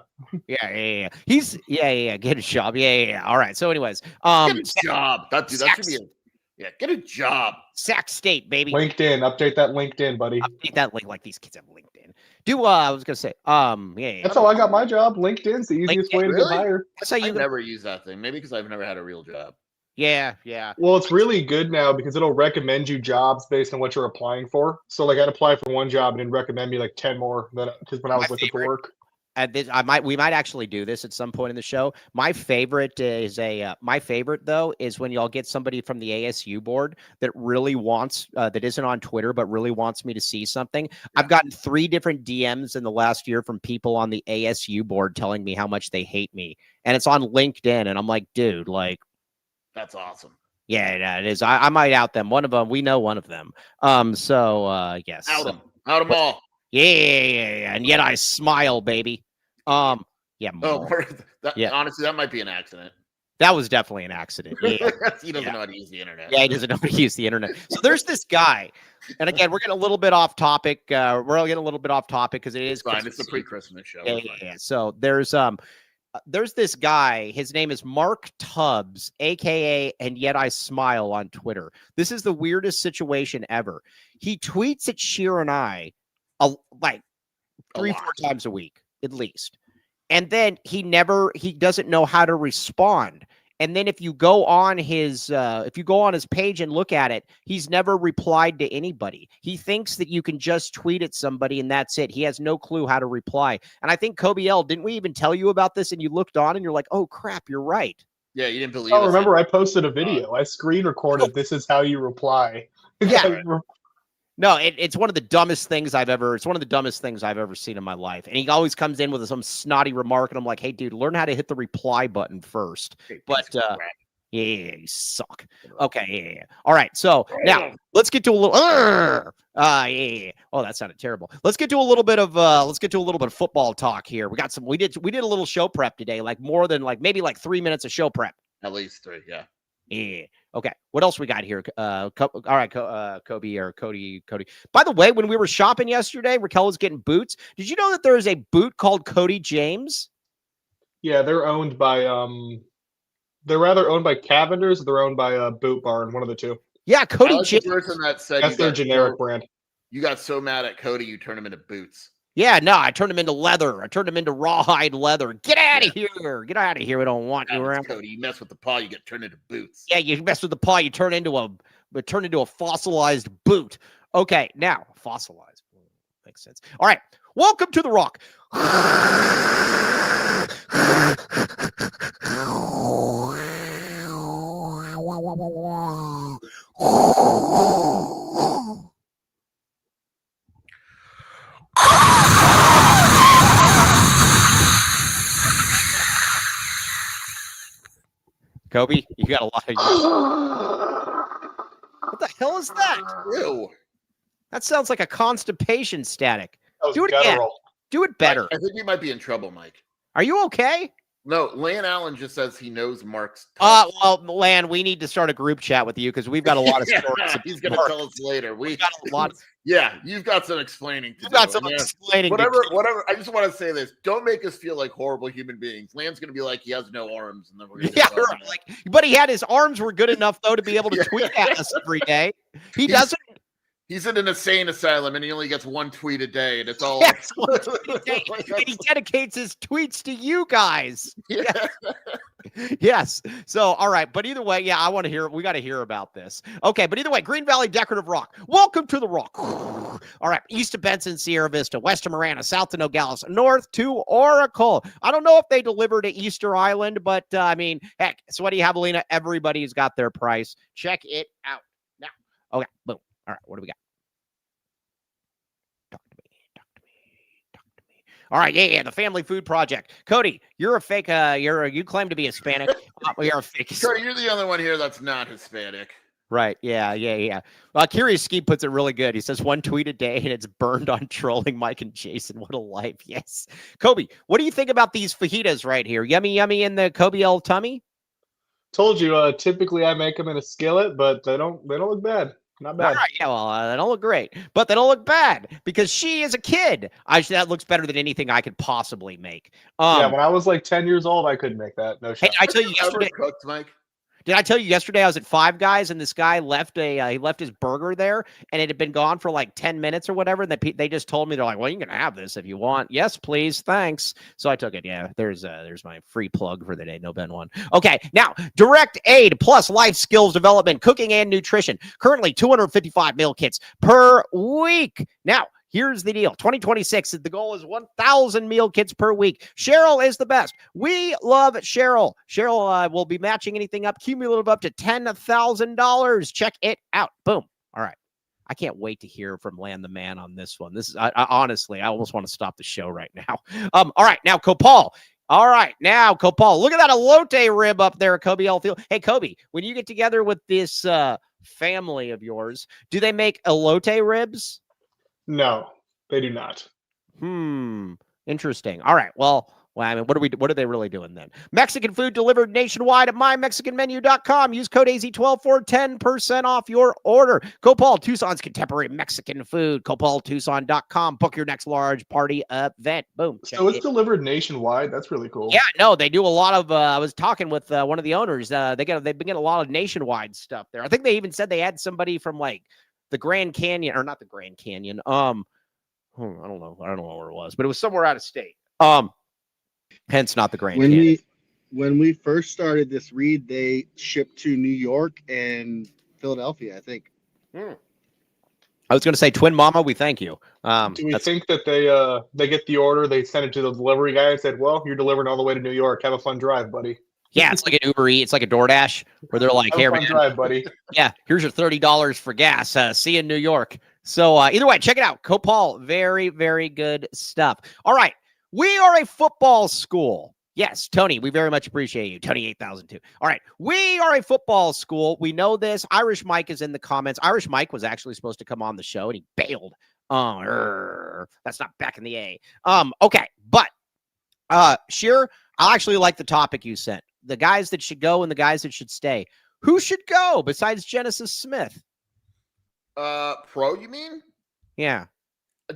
A: Yeah. He's get a job. Yeah. All right. So, anyways,
B: get a job. That should be get a job.
A: Sac State, baby.
C: LinkedIn. Update that LinkedIn, buddy.
A: Update that link like these kids have LinkedIn. I was gonna say, yeah.
C: That's how I got my job. LinkedIn's the easiest way to get hired.
A: That's how you
B: never use that thing. Maybe because I've never had a real job.
A: Yeah.
C: Well, it's really good now because it'll recommend you jobs based on what you're applying for. So, like, I'd apply for one job and it'd recommend me like 10 more because when I was looking for work.
A: We might actually do this at some point in the show. My favorite is is when y'all get somebody from the ASU board that really wants that isn't on Twitter but really wants me to see something. Yeah. I've gotten 3 different DMs in the last year from people on the ASU board telling me how much they hate me, and it's on LinkedIn. And I'm like, dude, like,
B: that's awesome.
A: Yeah, it is. I might out them. One of them, we know one of them. Yes,
B: out them all.
A: Yeah, and yet I smile, baby. Yeah.
B: Honestly, that might be an accident.
A: That was definitely an accident. Yeah.
B: He doesn't know how to use the internet.
A: Yeah, he doesn't know how to use the internet. So there's this guy, and again, we're getting a little bit off topic. We're getting a little bit off topic because it is
B: fine. It's the pre-Christmas show.
A: Yeah. So there's this guy. His name is Mark Tubbs, aka and yet I smile on Twitter. This is the weirdest situation ever. He tweets at Sheer and I like 3-4 times a week at least. And then he doesn't know how to respond. And then if you go on his page and look at it, he's never replied to anybody. He thinks that you can just tweet at somebody and that's it. He has no clue how to reply. And I think Kobe L, didn't we even tell you about this? And you looked on and you're like, oh crap, you're right.
B: Yeah, you didn't believe
C: it. Oh, remember I posted a video. I screen recorded. This is how you reply.
A: Yeah. No, it's one of the dumbest things I've ever seen in my life. And he always comes in with some snotty remark, and I'm like, hey, dude, learn how to hit the reply button first. But yeah, you suck. Okay, yeah. All right, so now let's get to a little yeah. Oh, that sounded terrible. Let's get to a little bit of football talk here. We did a little show prep today, like more than maybe 3 minutes of show prep.
B: At least 3, yeah.
A: Yeah. Okay. What else we got here? All right, Kobe or Cody. By the way, when we were shopping yesterday, Raquel was getting boots. Did you know that there is a boot called Cody James?
C: Yeah, they're owned by they're rather owned by Cavender's or they're owned by Boot Barn, one of the two.
A: Yeah, Cody James.
B: The person that said
C: that's their generic brand.
B: You got so mad at Cody, you turned him into boots.
A: Yeah, no, I turned him into leather. I turned him into rawhide leather. Get out of here. Get out of here. We don't want you around.
B: Cody, you mess with the paw, you get turned into boots.
A: Yeah, you mess with the paw, you turn into a fossilized boot. Okay, now, fossilized. Makes sense. All right, welcome to The Rock. Kobe, you got a lot of. What the hell is that?
B: Ew.
A: That sounds like a constipation static.
C: That was
A: Do it
C: guttural.
A: again. Do it better.
B: I think we might be in trouble, Mike.
A: Are you okay?
B: No, Lan Allen just says he knows Mark's.
A: Well, Lan, we need to start a group chat with you because we've got a lot of stories.
B: He's going to tell us later. We've
A: got a lot.
B: Yeah, you've got some explaining to do.
A: Got some explaining.
B: Whatever. I just want to say this: don't make us feel like horrible human beings. Lan's going to be like he has no arms, and then we're going
A: right. But he had his arms were good enough though to be able to tweet at us every day. He doesn't.
B: He's in an insane asylum, and he only gets one tweet a day, and it's all.
A: Yes, and he dedicates his tweets to you guys.
B: Yeah.
A: Yes. So, all right. But either way, yeah, I want to hear. We got to hear about this. Okay. But either way, Green Valley Decorative Rock. Welcome to the Rock. All right. East of Benson, Sierra Vista, west of Marana, south to Nogales, north to Oracle. I don't know if they deliver to Easter Island, but I mean, heck, Sweaty Javelina, everybody's got their price. Check it out now. Okay. Boom. All right, what do we got? Talk to me. All right, yeah, the Family Food Project. Cody, you're a fake. You claim to be Hispanic. You're a fake.
B: Cody, you're the only one here that's not Hispanic.
A: Right? Yeah. Curious Ski puts it really good. He says 1 tweet a day, and it's burned on trolling Mike and Jason. What a life! Yes, Kobe. What do you think about these fajitas right here? Yummy in the Kobe L tummy.
C: Told you. Typically, I make them in a skillet, but they don't look bad. Not bad.
A: All right, yeah, well, they don't look great, but they don't look bad because she is a kid. That looks better than anything I could possibly make.
C: Yeah, when I was like 10 years old, I couldn't make that. No shot.
A: Hey, I tell you yesterday,
B: cooked, Mike?
A: Did I tell you yesterday I was at Five Guys and this guy left his burger there and it had been gone for like 10 minutes or whatever. And they just told me, they're like, well, you can have this if you want. Yes, please. Thanks. So I took it. Yeah, there's my free plug for the day. No Ben one. Okay. Now, Direct Aid plus life skills development, cooking and nutrition. Currently 255 meal kits per week. Now, here's the deal. 2026, the goal is 1,000 meal kits per week. Cheryl is the best. We love Cheryl. Cheryl will be matching anything up, cumulative up to $10,000. Check it out. Boom. All right. I can't wait to hear from Lan the Man on this one. This is honestly, I almost want to stop the show right now. All right. Now, Copal. All right. Now, Copal. Look at that elote rib up there at Kobe L. Field. Hey, Kobe, when you get together with this family of yours, do they make elote ribs?
C: No, they do not.
A: Interesting. All right. Well, I mean, what are they really doing then? Mexican food delivered nationwide at mymexicanmenu.com. Use code AZ12 for 10% off your order. Copal, Tucson's contemporary Mexican food. CopalTucson.com. Book your next large party event. Boom.
C: So it's delivered nationwide. That's really cool.
A: Yeah, no, they do a lot of, I was talking with one of the owners. They've been getting a lot of nationwide stuff there. I think they even said they had somebody from like the Grand Canyon, or not the Grand Canyon. I don't know where it was, but it was somewhere out of state. Hence not the Grand Canyon.
D: When we first started this read, they shipped to New York and Philadelphia, I think.
A: I was going to say, Twin Mama, we thank you.
C: Do we think that they get the order, they send it to the delivery guy and said, well, you're delivering all the way to New York. Have a fun drive, buddy.
A: Yeah, it's like an Uber Eats, it's like a DoorDash, where they're like, "Hey, man,
C: drive, buddy.
A: Yeah, here's your $30 for gas. See you in New York." So either way, check it out. Copal, very, very good stuff. All right, we are a football school. Yes, Tony, we very much appreciate you. Tony 8002. All right, we are a football school. We know this. Irish Mike is in the comments. Irish Mike was actually supposed to come on the show, and he bailed. That's not back in the A. Okay, but Sheer, I actually like the topic you sent. The guys that should go and the guys that should stay. Who should go besides Genesis Smith?
B: Pro, you mean?
A: Yeah.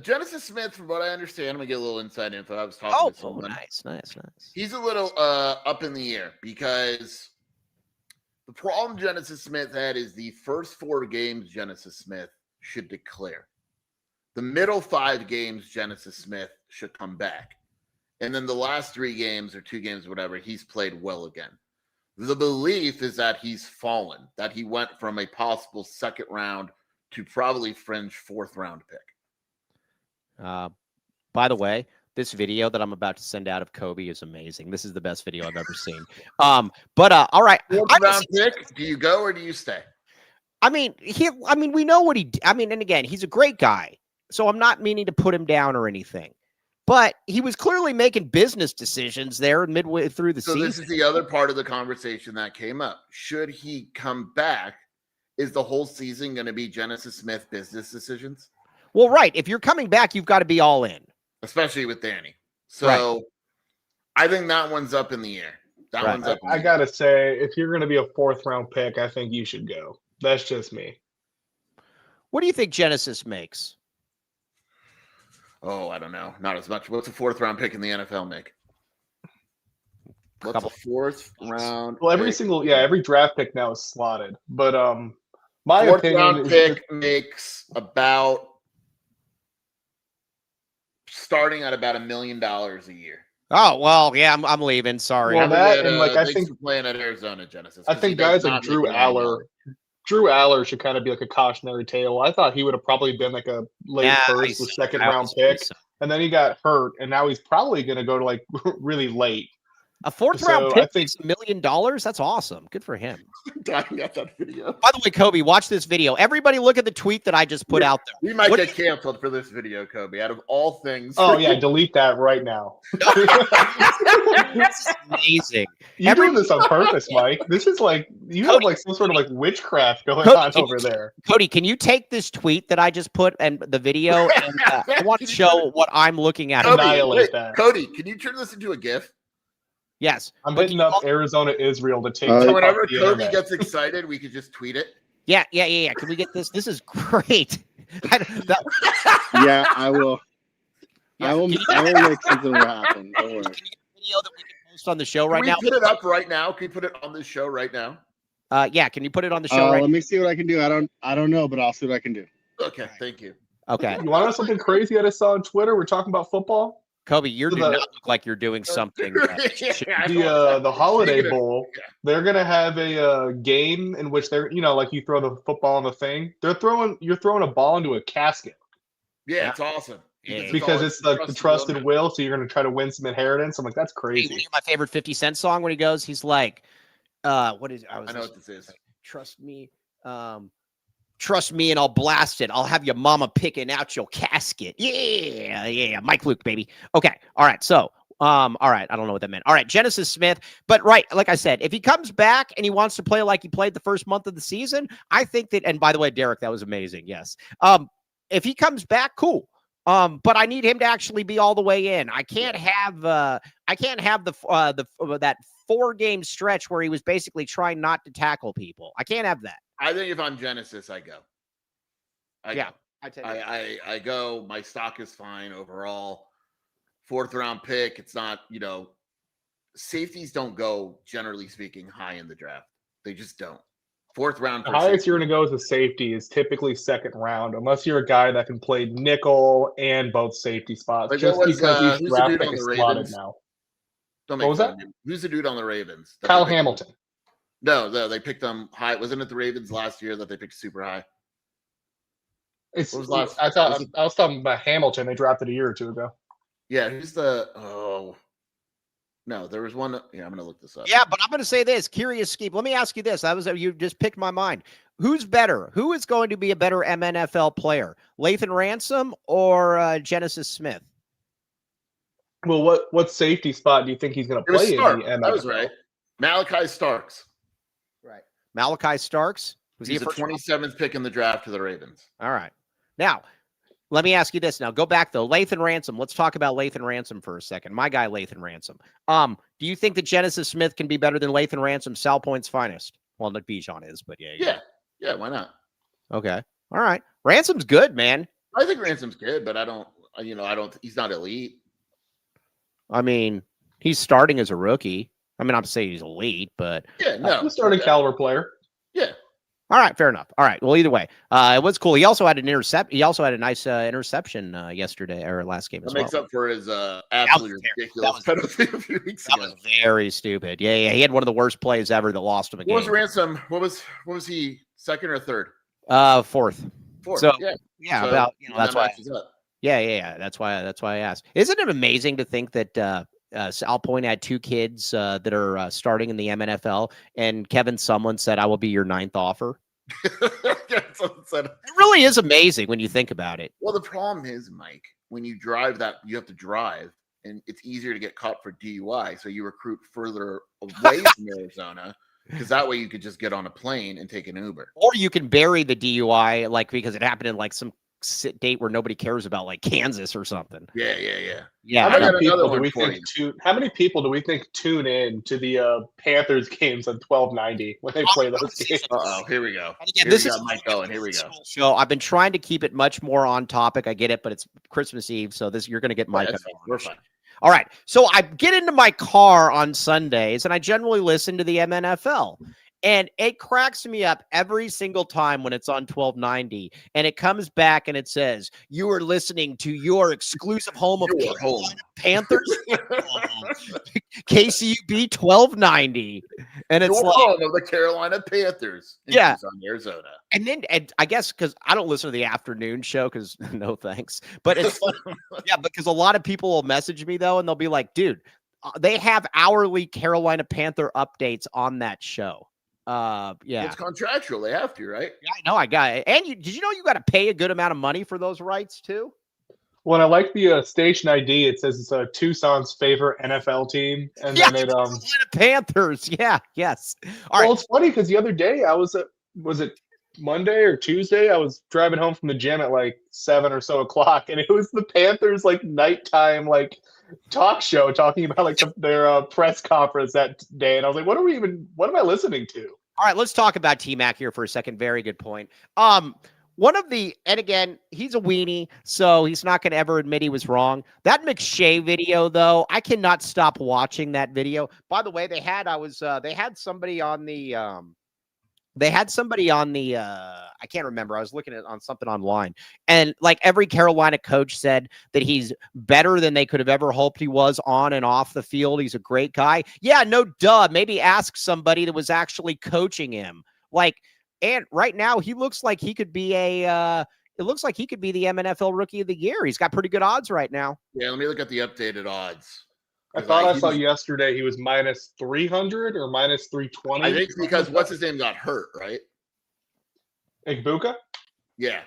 B: Genesis Smith, from what I understand, I'm going to get a little inside info. I was talking to someone.
A: Nice.
B: He's a little up in the air because the problem Genesis Smith had is the first 4 games Genesis Smith should declare. The middle 5 games Genesis Smith should come back. And then the last 3 games or 2 games, whatever, he's played well again. The belief is that he's fallen, that he went from a possible 2nd round to probably fringe 4th round pick.
A: By the way, this video that I'm about to send out of Kobe is amazing. This is the best video I've ever seen. All right.
B: 4th round pick, do you go or do you stay?
A: I mean, we know what and again, he's a great guy. So I'm not meaning to put him down or anything. But he was clearly making business decisions there midway through the season.
B: So this is the other part of the conversation that came up. Should he come back, is the whole season going to be Genesis Smith business decisions?
A: Well, right. If you're coming back, you've got to be all in.
B: especially with Danny. So I think that one's up in the air. That one's up.
C: I gotta say, if you're going to be a 4th round pick, I think you should go. That's just me.
A: What do you think Genesis makes?
B: Oh, I don't know. Not as much. What's a 4th round pick in the NFL make? What's a 4th round?
C: Well, every draft pick now is slotted. But my
B: 4th
C: opinion
B: round
C: is
B: pick makes about starting at about $1 million a year.
A: Oh well, yeah, I'm leaving. Sorry.
C: Well, that and like I
B: thanks
C: think
B: for playing at Arizona, Genesis.
C: I think guys like Drew Aller should kind of be like a cautionary tale. I thought he would have probably been like a late 1st or 2nd round pick, and then he got hurt, and now he's probably going to go to like really late.
A: A 4th round pick makes $1 million. That's awesome. Good for him.
B: Dying at that video.
A: By the way, Kobe, watch this video. Everybody look at the tweet that I just put out there.
B: We might get canceled for this video, Kobe, out of all things.
C: Oh, yeah. Delete that right now.
A: This is amazing.
C: You're doing this on purpose, Mike. This is like, you have like some sort of like witchcraft going on over there.
A: Cody, can you take this tweet that I just put and the video? And, I want to show what I'm looking at.
C: Annihilate that.
B: Cody, can you turn this into a GIF?
A: Yes.
C: I'm hitting up Arizona, Israel to take
B: so whenever Kobe gets excited, we could just tweet it.
A: Yeah. Can we get this? This is great.
D: Yeah, I will. I will make something happen. Don't worry.
A: Can you get a video that we can post on the show right now?
B: Can we put it up right now? Can we put it on the show right now?
A: Yeah, can you put it on the show right now?
D: Let me see what I can do. I don't know, but I'll see what I can do.
B: Okay, thank you.
A: Okay.
C: You want to know something crazy I just saw on Twitter? We're talking about football.
A: Kobe, you do not look like you're doing something.
C: The Holiday Bowl, they're gonna have a game in which they're like you throw the football on the thing. You're throwing a ball into a casket.
B: Yeah, it's awesome.
C: Because it's the trusted will, so you're gonna try to win some inheritance. I'm like, that's crazy.
A: My favorite 50 Cent song when he goes, he's like, what is?
B: I know what this is.
A: Trust me. Trust me and I'll blast it. I'll have your mama picking out your casket. Yeah. Mike Luke, baby. Okay. All right. So, all right. I don't know what that meant. All right. Genesis Smith. But like I said, if he comes back and he wants to play like he played the first month of the season, I think that, and by the way, Derek, that was amazing. Yes. If he comes back, cool. But I need him to actually be all the way in. I can't have that 4-game stretch where he was basically trying not to tackle people. I can't have that.
B: I think if I'm Genesis, I go. I go. My stock is fine overall. 4th round pick. It's not, safeties don't go, generally speaking, high in the draft. They just don't. 4th round.
C: The highest you're going to go as a safety is typically 2nd round, unless you're a guy that can play nickel and both safety spots.
B: Like
C: just because each draft pick is slotted now.
B: What was that? Who's the dude on the Ravens?
C: Kyle Hamilton.
B: No, they picked them high. Wasn't it the Ravens last year that they picked super high?
C: I was talking about Hamilton. They drafted a year or two ago.
B: Yeah, who's no, there was one. Yeah, I'm gonna look this up.
A: Yeah, but I'm gonna say this. Curious Skeep. Let me ask you this. You just picked my mind. Who's better? Who is going to be a better MNFL player? Lathan Ransom or Genesis Smith?
C: Well, what safety spot do you think he's going to play in the MNFL?
B: That was right. Malachi Starks.
A: Right. Malachi Starks?
B: He's a 27th pick in the draft to the Ravens.
A: All right. Now, let me ask you this. Now, go back, though. Lathan Ransom. Let's talk about Lathan Ransom for a second. My guy, Lathan Ransom. Do you think that Genesis Smith can be better than Lathan Ransom, Sal Point's finest? Well, Nick Bijan is, but yeah.
B: Yeah, why not?
A: Okay. All right. Ransom's good, man.
B: I think Ransom's good, but I don't, he's not elite.
A: I mean, he's starting as a rookie. I mean, I'm saying he's elite, but
C: he's a starting caliber player.
B: Yeah.
A: All right, fair enough. All right. Well, either way, it was cool. He also had an intercept. He also had a nice interception yesterday or last game as well.
B: That makes up for his absolutely ridiculous penalty a few weeks ago.
A: That was very stupid. Yeah. He had one of the worst plays ever that lost him a game.
B: What was Ransom? What was he? 2nd or
A: 3rd? 4th.
B: So
A: yeah. About that's why. Yeah. That's why I asked. Isn't it amazing to think that Sal Point had 2 kids that are starting in the MNFL, and Kevin Sumlin said, "I will be your 9th offer." It really is amazing when you think about it.
B: Well, the problem is, Mike, when you drive that, you have to drive, and it's easier to get caught for DUI. So you recruit further away from Arizona, because that way you could just get on a plane and take an Uber.
A: Or you can bury the DUI, because it happened in some date where nobody cares about, like Kansas or something.
B: Yeah.
C: How many people do we think tune in to the Panthers games on 1290 when they play those games?
B: Here we go.
A: And again,
B: this is Mike going. Here we go.
A: Show. I've been trying to keep it much more on topic. I get it, but it's Christmas Eve, so you're going to get Mike.
B: We're fine.
A: All right. So I get into my car on Sundays, and I generally listen to the MNFL. And it cracks me up every single time when it's on 1290, and it comes back and it says, "You are listening to your exclusive home of Carolina Panthers, KCUB 1290," and it's
B: your home of the Carolina Panthers. In Tucson, Arizona.
A: And I guess because I don't listen to the afternoon show because no thanks, but it's because a lot of people will message me though, and they'll be like, "Dude, they have hourly Carolina Panther updates on that show."
B: It's contractual. They have to, right?
A: Yeah, I know. I got it. And did you know you got to pay a good amount of money for those rights too?
C: Well, I like the station ID. It says it's Tucson's favorite NFL team, and then it
A: Panthers. Yeah, yes.
C: All right. It's funny because the other day I was it Monday or Tuesday? I was driving home from the gym at like 7 or so o'clock, and it was the Panthers like nighttime talk show talking about like their press conference that day, and I was like, what am I listening to?
A: All right, let's talk about T-Mac here for a second. Very good point. And again, he's a weenie, so he's not going to ever admit he was wrong. That McShay video, though, I cannot stop watching that video. By the way, they had somebody on the I can't remember. I was looking at on something online, and like every Carolina coach said that he's better than they could have ever hoped he was on and off the field. He's a great guy. Yeah, no duh. Maybe ask somebody that was actually coaching him. And right now he looks like he could be the MNFL Rookie of the Year. He's got pretty good odds right now.
B: Yeah, let me look at the updated odds.
C: I thought I saw yesterday he was minus 300 or minus 320.
B: I think because what's his name got hurt, right?
C: Igbuka?
B: Yeah.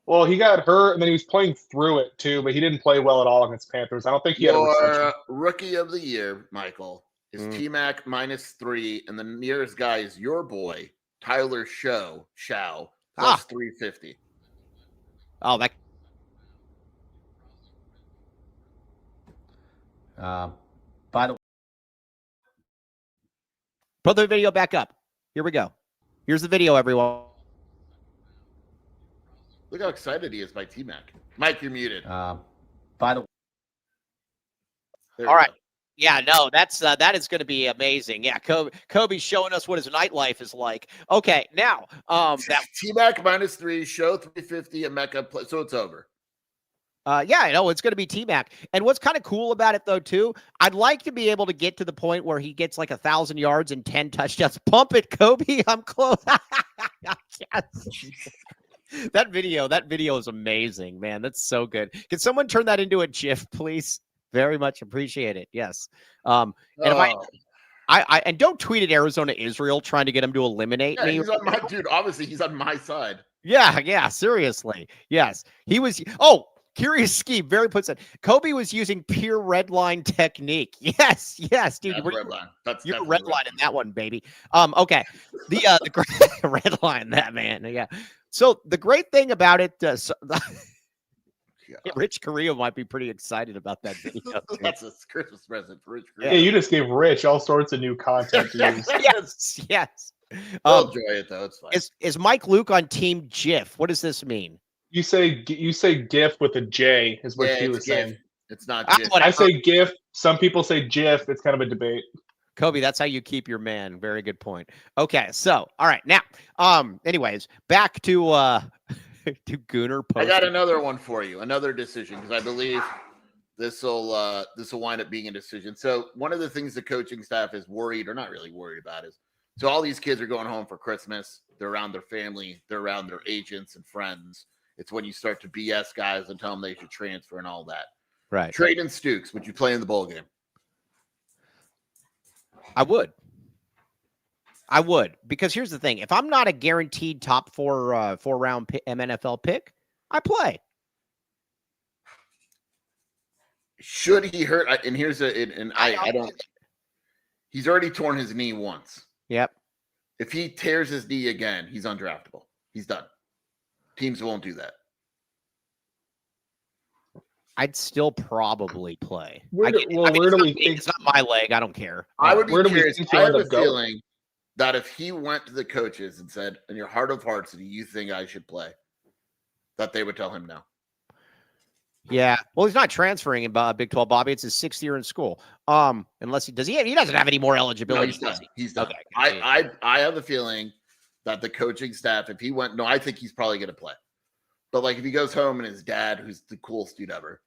C: Well, he got hurt and then he was playing through it too, but he didn't play well at all against Panthers. I don't think he had a reception.
B: Rookie of the Year, Michael, is T-Mac -3, and the nearest guy is your boy, Tyler Shao, plus 350.
A: Oh, that. By the way, put the video back up. Here we go. Here's the video, everyone.
B: Look how excited he is by T-Mac. Mike, you're muted.
A: By the way.
B: All right.
A: Go. Yeah, no, that is going to be amazing. Yeah, Kobe's showing us what his nightlife is like. Okay, now that
B: T-Mac -3, Show 350, and Mecca, so it's over.
A: Yeah, I know it's going to be T-Mac. And what's kind of cool about it, though, too, I'd like to be able to get to the point where he gets like 1,000 yards and 10 touchdowns. Pump it, Kobe. I'm close. Yes. That video is amazing, man. That's so good. Can someone turn that into a GIF, please? Very much appreciate it. Yes. And if and don't tweet at Arizona Israel trying to get him to eliminate me.
B: He's on my dude. Obviously, he's on my side.
A: Yeah. Seriously. Yes. He was. Oh, Curious Ski very puts it. Kobe was using pure red line technique. Yes, dude.
B: That's red line.
A: You're red line in that one, baby. Okay. The great red line, that man. Yeah. So the great thing about it, Rich Carrillo might be pretty excited about that video.
B: That's a Christmas present for Rich
C: Carrillo. Yeah, you just gave Rich all sorts of new content to use.
A: Yes.
B: I'll enjoy it though. It's fine.
A: Is Mike Luke on Team GIF? What does this mean?
C: You say GIF with a J is what he was saying.
B: It's not GIF.
C: I say GIF. Some people say GIF. It's kind of a debate.
A: Kobe, that's how you keep your man. Very good point. Okay, so all right now. Anyways, back to to Gooner Post.
B: I got another one for you. Another decision because I believe this will wind up being a decision. So one of the things the coaching staff is worried or not really worried about is so all these kids are going home for Christmas. They're around their family. They're around their agents and friends. It's when you start to BS guys and tell them they should transfer and all that.
A: Right.
B: Braden Stukes, would you play in the bowl game?
A: I would. Because here's the thing. If I'm not a guaranteed top four round MNFL pick, I play.
B: Should he hurt? And here's I don't. He's already torn his knee once.
A: Yep.
B: If he tears his knee again, he's undraftable. He's done. Teams won't do that.
A: I'd still probably play.
C: Where do we think?
A: It's not my leg. I don't care.
B: I would be curious. I have a
C: going?
B: feeling that if he went to the coaches and said, in your heart of hearts, do you think I should play? That they would tell him no.
A: Yeah. Well, he's not transferring in Big 12, Bobby. It's his 6th year in school. Unless he doesn't have any more eligibility.
B: No, he's done. He's done.
A: Okay.
B: I have a feeling that the coaching staff, if he went, I think he's probably going to play. But like if he goes home and his dad, who's the coolest dude ever,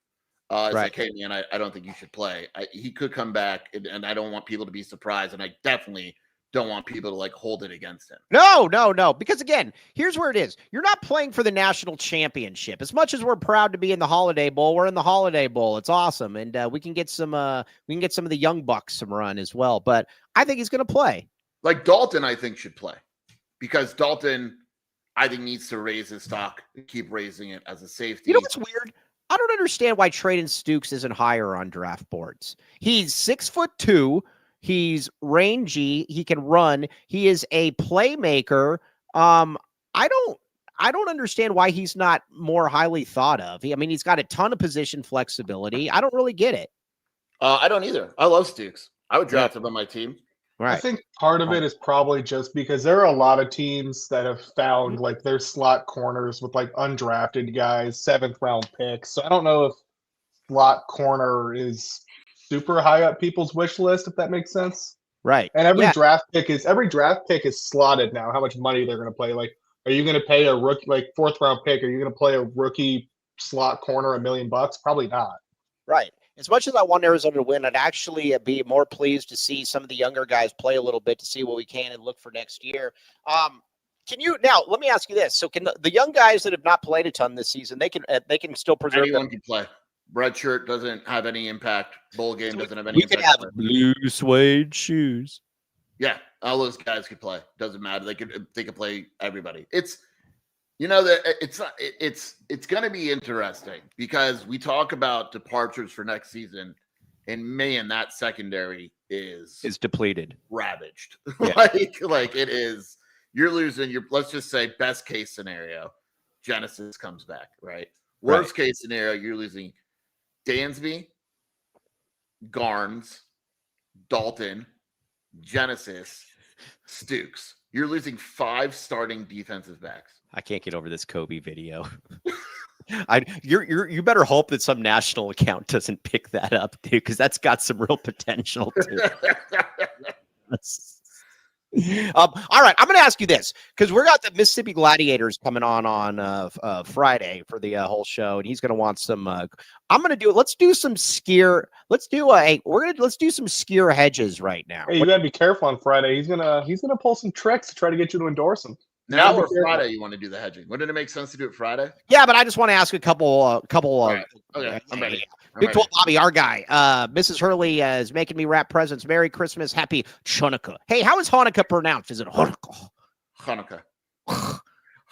B: is like, hey man, I don't think you should play. He could come back, and I don't want people to be surprised, and I definitely don't want people to like hold it against him.
A: No. Because again, here's where it is. You're not playing for the national championship. As much as we're proud to be in the Holiday Bowl, we're in the Holiday Bowl. It's awesome, and we can get some of the young bucks some run as well. But I think he's going to play. Like
B: Dalton, I think should play because Dalton, I think, needs to raise his stock, keep raising it as a safety.
A: You know what's weird? I don't understand why Braden Stukes isn't higher on draft boards. He's 6'2". He's rangy. He can run. He is a playmaker. I don't understand why he's not more highly thought of. He's got a ton of position flexibility. I don't really get it.
B: I don't either. I love Stukes. I would draft him on my team.
C: Right. I think part of it is probably just because there are a lot of teams that have found like their slot corners with like undrafted guys, 7th round picks. So I don't know if slot corner is super high up people's wish list, if that makes sense.
A: Right.
C: And every draft pick is slotted now, how much money they're going to play. Like, are you going to pay a rookie, like 4th round pick? Are you going to play a rookie slot corner $1 million? Probably not.
A: Right. As much as I want Arizona to win, I'd actually be more pleased to see some of the younger guys play a little bit to see what we can and look for next year. Let me ask you this. So can the young guys that have not played a ton this season, they can still preserve
B: anyone can play. Red shirt doesn't have any impact. Bowl game doesn't have any impact.
A: We could have blue suede shoes.
B: Yeah, all those guys could play. Doesn't matter. They could play everybody. It's it's going to be interesting because we talk about departures for next season, and man, that secondary is
A: depleted,
B: ravaged.
A: Yeah.
B: like it is. You're losing your. Let's just say best case scenario, Genesis comes back, right? Worst case scenario, you're losing Dansby, Garnes, Dalton, Genesis, Stukes. You're losing 5 starting defensive backs.
A: I can't get over this Kobe video. You better hope that some national account doesn't pick that up, dude, because that's got some real potential to it. All right, I'm going to ask you this because we got the Mississippi Gladiators coming on Friday for the whole show, and he's going to want some. I'm going to do. Let's do some skier. Let's do some skier Hedges right now.
C: Hey, you got to be careful on Friday. He's gonna pull some tricks to try to get you to endorse him.
B: Now or Friday, you want to do the hedging? Wouldn't it make sense to do it Friday?
A: Yeah, but I just want to ask a couple.
B: Right. Okay, I'm ready.
A: Big 12 Bobby, our guy. Mrs. Hurley is making me wrap presents. Merry Christmas. Happy Hanukkah. Hey, how is Hanukkah pronounced? Is it Hanukkah?
B: Hanukkah.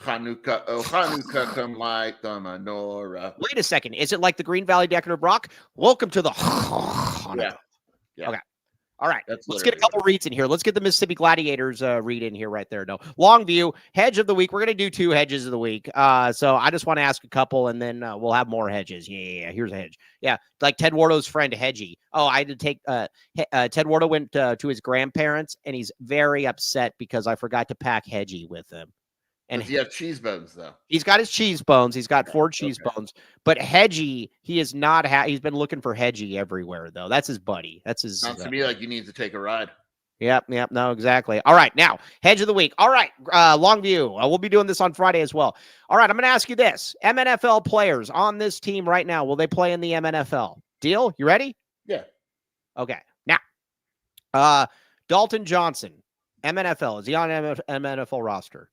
B: Hanukkah. Oh, Hanukkah, come light the menorah.
A: Wait a second. Is it like the Green Valley Decorative Brock? Welcome to the Hanukkah.
B: Yeah.
A: Okay. All right, let's get a couple reads in here. Let's get the Mississippi Gladiators read in here right there. No, Longview, Hedge of the Week. We're going to do 2 hedges of the week. So I just want to ask a couple, and then we'll have more hedges. Yeah, here's a hedge. Yeah, like Ted Wardo's friend, Hedgie. Oh, I had to take Ted Wardo went to his grandparents, and he's very upset because I forgot to pack Hedgie with him.
B: And does he have cheese bones, though?
A: He's got his cheese bones. He's got 4 cheese bones. But Hedgie, he is not. He's been looking for Hedgie everywhere, though. That's his buddy. That's his.
B: Sounds to me like you need to take a ride.
A: Yep. No, exactly. All right, now Hedge of the Week. All right, Longview. We'll be doing this on Friday as well. All right, I'm going to ask you this: MNFL players on this team right now, will they play in the MNFL? Deal? You ready?
B: Yeah.
A: Okay. Now, Dalton Johnson, MNFL. Is he on MNFL roster?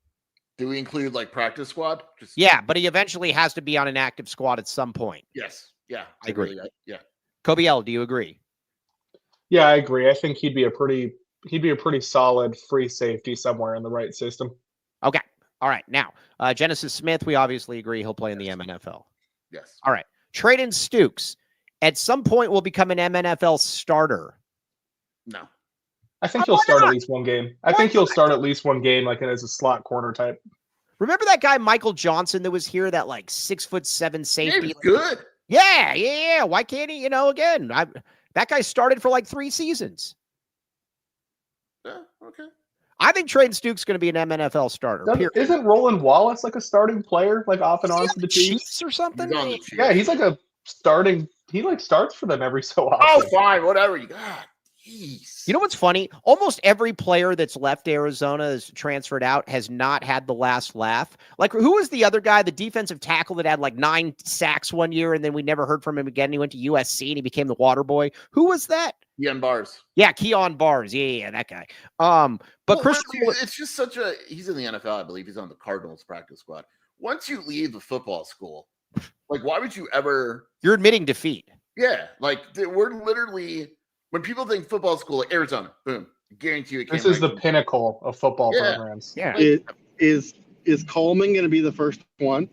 B: Do we include like practice squad?
A: Yeah, but he eventually has to be on an active squad at some point.
B: Yes. Yeah.
A: I agree.
B: Yeah.
A: Kobe L, do you agree?
C: Yeah, I agree. I think he'd be a pretty solid free safety somewhere in the right system.
A: Okay. All right. Now, Genesis Smith, we obviously agree he'll play in the MNFL.
B: Yes.
A: All right. Braden Stukes at some point will become an MNFL starter.
B: No.
C: I think he'll start at least one game. I think he'll start at least one game, like as a slot corner type.
A: Remember that guy Michael Johnson that was here, that like 6'7" safety?
B: He's good.
A: Yeah. Why can't he? Again, that guy started for like 3 seasons.
B: Yeah, okay.
A: I think Trey Stukes going to be an MNFL starter.
C: Isn't Roland Wallace like a starting player, like off and on for the
A: Chiefs or something?
B: He's on the Chiefs.
C: Yeah, he's like a starting. He like starts for them every so often.
B: Oh, fine, whatever. God, jeez.
A: You know what's funny? Almost every player that's left Arizona is transferred out has not had the last laugh. Like, who was the other guy, the defensive tackle that had like 9 sacks one year, and then we never heard from him again? He went to USC and he became the water boy. Who was that?
B: Keon Barrs.
A: Yeah, Keon Barrs. Yeah, that guy. But
B: it's just such a. He's in the NFL, I believe. He's on the Cardinals practice squad. Once you leave a football school, like, why would you ever?
A: You're admitting defeat.
B: Yeah, like we're literally. When people think football school, like Arizona, boom, I guarantee you.
C: This is the pinnacle of football programs.
A: Yeah.
D: Is Coleman going to be the first one?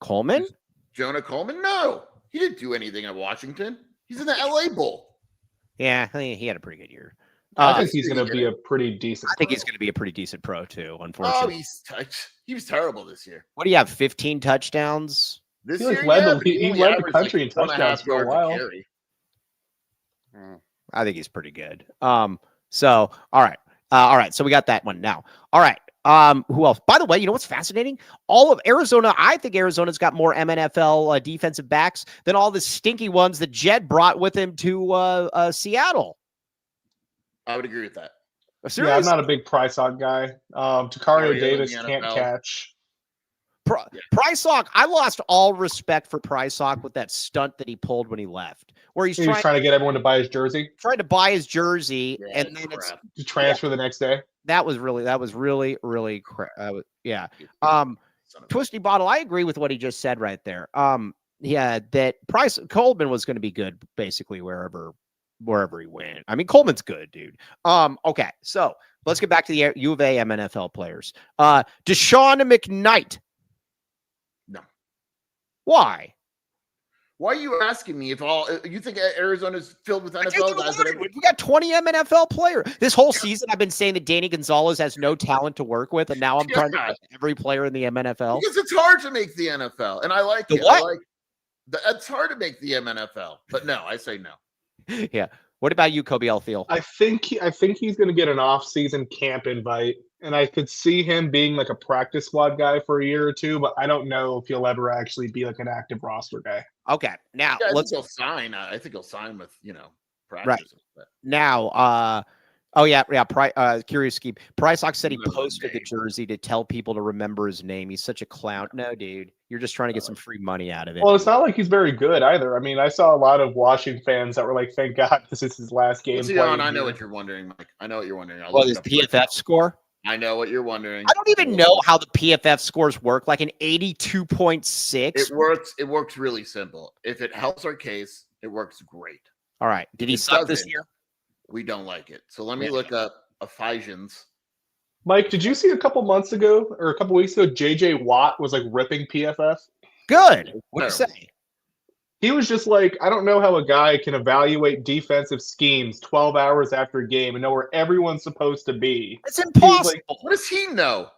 A: Coleman?
B: Jonah Coleman? No, he didn't do anything at Washington. He's in the LA Bowl.
A: Yeah, he had a pretty good year.
C: I think he's going to be a pretty decent.
A: I think he's going to be a pretty decent pro too. Unfortunately,
B: he was terrible this year.
A: What do you have? 15 touchdowns.
B: This
C: year,
B: he
C: led the country in touchdowns for a while.
A: I think he's pretty good. So all right. So we got that one now. All right. Who else? By the way, you know what's fascinating? All of Arizona, I think Arizona's got more MNFL defensive backs than all the stinky ones that Jed brought with him to Seattle.
B: I would agree with that.
C: Yeah, I'm not a big Price-Hawk guy. Takario Davis can't catch.
A: Price-Hawk, I lost all respect for Price-Hawk with that stunt that he pulled when he left, where he's trying
C: to get everyone to buy his jersey.
A: Trying to buy his jersey, and then it's
C: to transfer the next day.
A: That was really crap. Yeah. Twisty Bottle, I agree with what he just said right there. Yeah, that Coleman was going to be good basically wherever he went. I mean, Coleman's good, dude. Okay, so let's get back to the U of A MNFL players. Deshaun McKnight.
B: No.
A: Why?
B: Why are you asking me if you think Arizona's filled with NFL guys?
A: We got 20 MNFL players. This whole season, I've been saying that Danny Gonzalez has no talent to work with, and now I'm trying to get every player in the MNFL.
B: Because it's hard to make the NFL, and I like it.
A: What?
B: It's hard to make the MNFL, but no, I say no.
A: Yeah. What about you, Kobe Alfield?
C: I think he's going to get an off-season camp invite, and I could see him being like a practice squad guy for a year or two, but I don't know if he'll ever actually be like an active roster guy.
A: Okay, now
B: I think he'll sign with practice.
A: Right now, Curious Ski. Price-Hawk said he posted the jersey to tell people to remember his name. He's such a clown. No, dude, you're just trying to get some free money out of it.
C: Well, it's not like he's very good either. I mean, I saw a lot of Washington fans that were like, "Thank God this is his last game."
B: I know what you're wondering, Mike. I know what you're wondering.
A: What is PFF score?
B: I know what you're wondering.
A: I don't even know how the PFF scores work. Like an 82.6.
B: It works really simple. If it helps our case, it works great.
A: All right. Did he suck this year?
B: We don't like it. So let me look up Ephesians.
C: Mike, did you see a couple months ago or a couple weeks ago, JJ Watt was like ripping PFF?
A: Good. What did you say?
C: He was just like, I don't know how a guy can evaluate defensive schemes 12 hours after a game and know where everyone's supposed to be.
A: It's impossible.
B: Like, what does he know?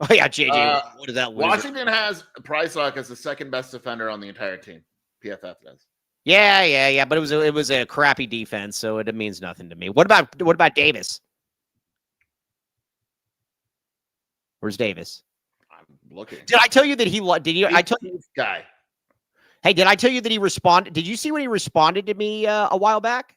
A: Oh, yeah, JJ. What is that?
B: Washington has Price-Hawk as the second best defender on the entire team. PFF does.
A: Yeah. But it was a crappy defense, so it means nothing to me. What about Davis? Where's Davis?
B: I'm looking.
A: Did I tell you that I tell you
B: this guy?
A: Hey, did I tell you that he responded? Did you see when he responded to me a while back?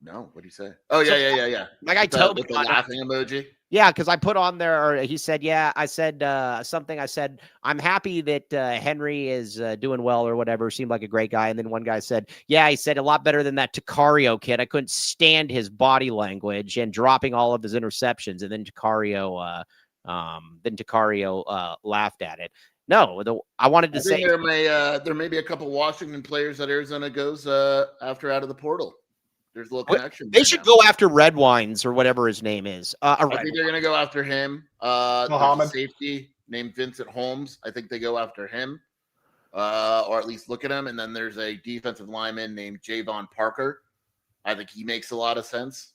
B: No. What did he say? Oh, yeah.
A: Like I told
B: with the laughing emoji.
A: Yeah, because I put on there, or he said, yeah, I said something. I said, I'm happy that Henry is doing well or whatever. Seemed like a great guy. And then one guy said, yeah, he said a lot better than that Takario kid. I couldn't stand his body language and dropping all of his interceptions. And then Takario laughed at it. No, I wanted to say
B: there may be a couple Washington players that Arizona goes after out of the portal. There's a little connection.
A: They should go after Red Wines or whatever his name is. I
B: think they're going to go after him.
C: Muhammad.
B: Safety named Vincent Holmes. I think they go after him, or at least look at him. And then there's a defensive lineman named Javon Parker. I think he makes a lot of sense.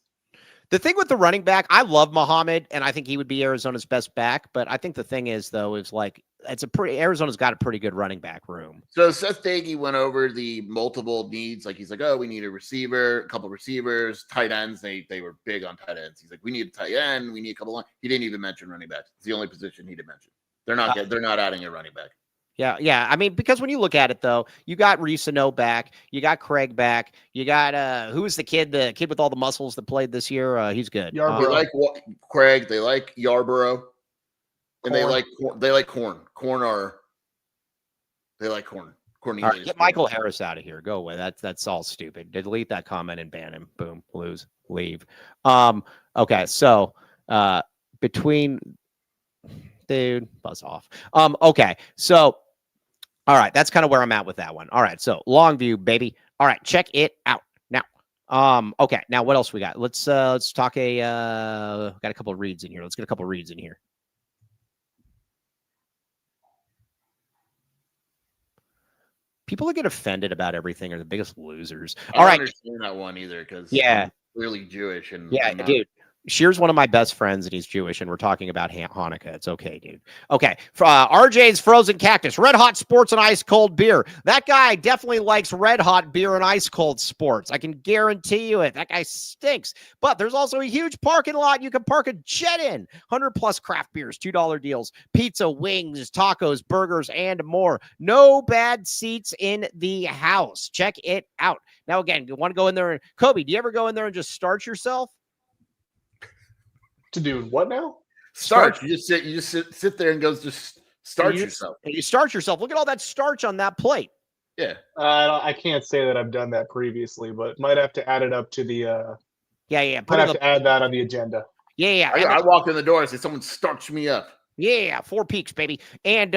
A: The thing with the running back, I love Muhammad, and I think he would be Arizona's best back. But I think the thing is, though, is like Arizona's got a pretty good running back room.
B: So Seth Dagey went over the multiple needs. Like he's like, oh, we need a receiver, a couple receivers, tight ends. They were big on tight ends. He's like, we need a tight end, we need a couple. He didn't even mention running backs. It's the only position he didn't mention. They're not adding a running back.
A: Yeah. I mean, because when you look at it, though, you got Reesano back, you got Craig back, you got who was the kid with all the muscles that played this year? He's good.
B: They like Craig. They like Yarborough, and they like corn. They like corn. They like corn.
A: All right, get Michael Harris out of here. Go away. That's all stupid. Delete that comment and ban him. Boom. Leave. Okay. So between. Dude, buzz off. Okay, so all right, that's kind of where I'm at with that one. All right, so Longview, baby. All right, check it out now. Okay, now what else we got? Let's talk got a couple of reads in here. Let's get a couple of reads in here. People that get offended about everything are the biggest losers. All right, I don't
B: understand that one either because
A: I'm
B: clearly Jewish and
A: dude. Shear's one of my best friends, and he's Jewish, and we're talking about Hanukkah. It's okay, dude. Okay. RJ's Frozen Cactus, Red Hot Sports and Ice Cold Beer. That guy definitely likes Red Hot beer and ice cold sports. I can guarantee you it. That guy stinks. But there's also a huge parking lot you can park a jet in. 100+ craft beers, $2 deals, pizza, wings, tacos, burgers, and more. No bad seats in the house. Check it out. Now, again, you want to go in there? Kobe, do you ever go in there and just start yourself?
C: To do what now?
B: Starch. You just sit there and just start yourself.
A: You start yourself. Look at all that starch on that plate.
B: Yeah.
C: I can't say that I've done that previously, but might have to add it up to the.
A: Yeah.
C: Might have to add that on the agenda.
A: Yeah.
B: I walked in the door and said, "Someone starched me up."
A: Yeah, 4 Peaks, baby. And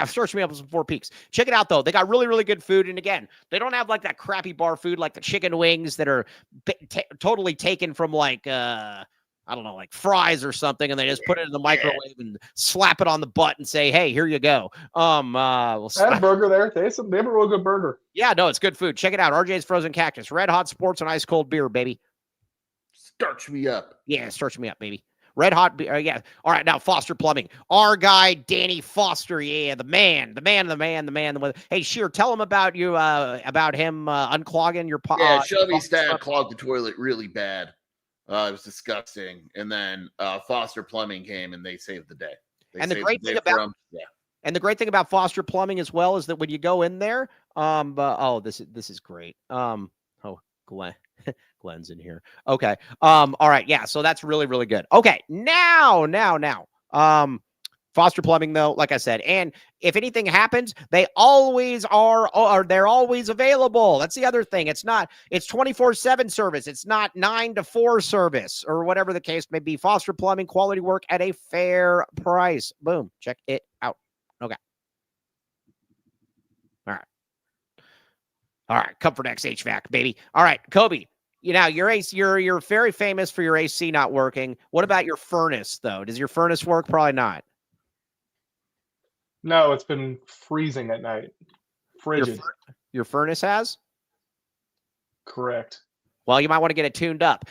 A: starch me up with some 4 Peaks. Check it out, though. They got really, really good food. And again, they don't have like that crappy bar food like the chicken wings that are totally taken from like I don't know, like fries or something, and they just put it in the microwave and slap it on the butt and say, "Hey, here you go."
C: We'll I had a burger there. They have a real good burger.
A: Yeah, no, it's good food. Check it out. RJ's Frozen Cactus, Red Hot Sports and Ice Cold Beer, baby.
B: Starch me up.
A: Yeah, starch me up, baby. Red Hot beer. Yeah. All right, now Foster Plumbing. Our guy Danny Foster. Yeah, the man. Hey, Sheer, tell him about you. About him unclogging your.
B: Yeah, Shelby's dad clogged the toilet really bad. It was disgusting. And then Foster Plumbing came and they saved the day.
A: And the great thing about Foster Plumbing as well is that when you go in there, this is great. Glenn's in here. Okay. All right. Yeah. So that's really, really good. Okay. Now. Foster Plumbing, though, like I said, and if anything happens, they always are, or they're always available. That's the other thing. It's 24/7 service. It's not 9 to 4 service or whatever the case may be. Foster Plumbing, quality work at a fair price. Boom. Check it out. Okay. All right. Comfort X HVAC, baby. All right. Kobe. You're very famous for your AC not working. What about your furnace, though? Does your furnace work? Probably not.
C: No, it's been freezing at night. Frigid.
A: Your furnace has?
C: Correct.
A: Well, you might want to get it tuned up.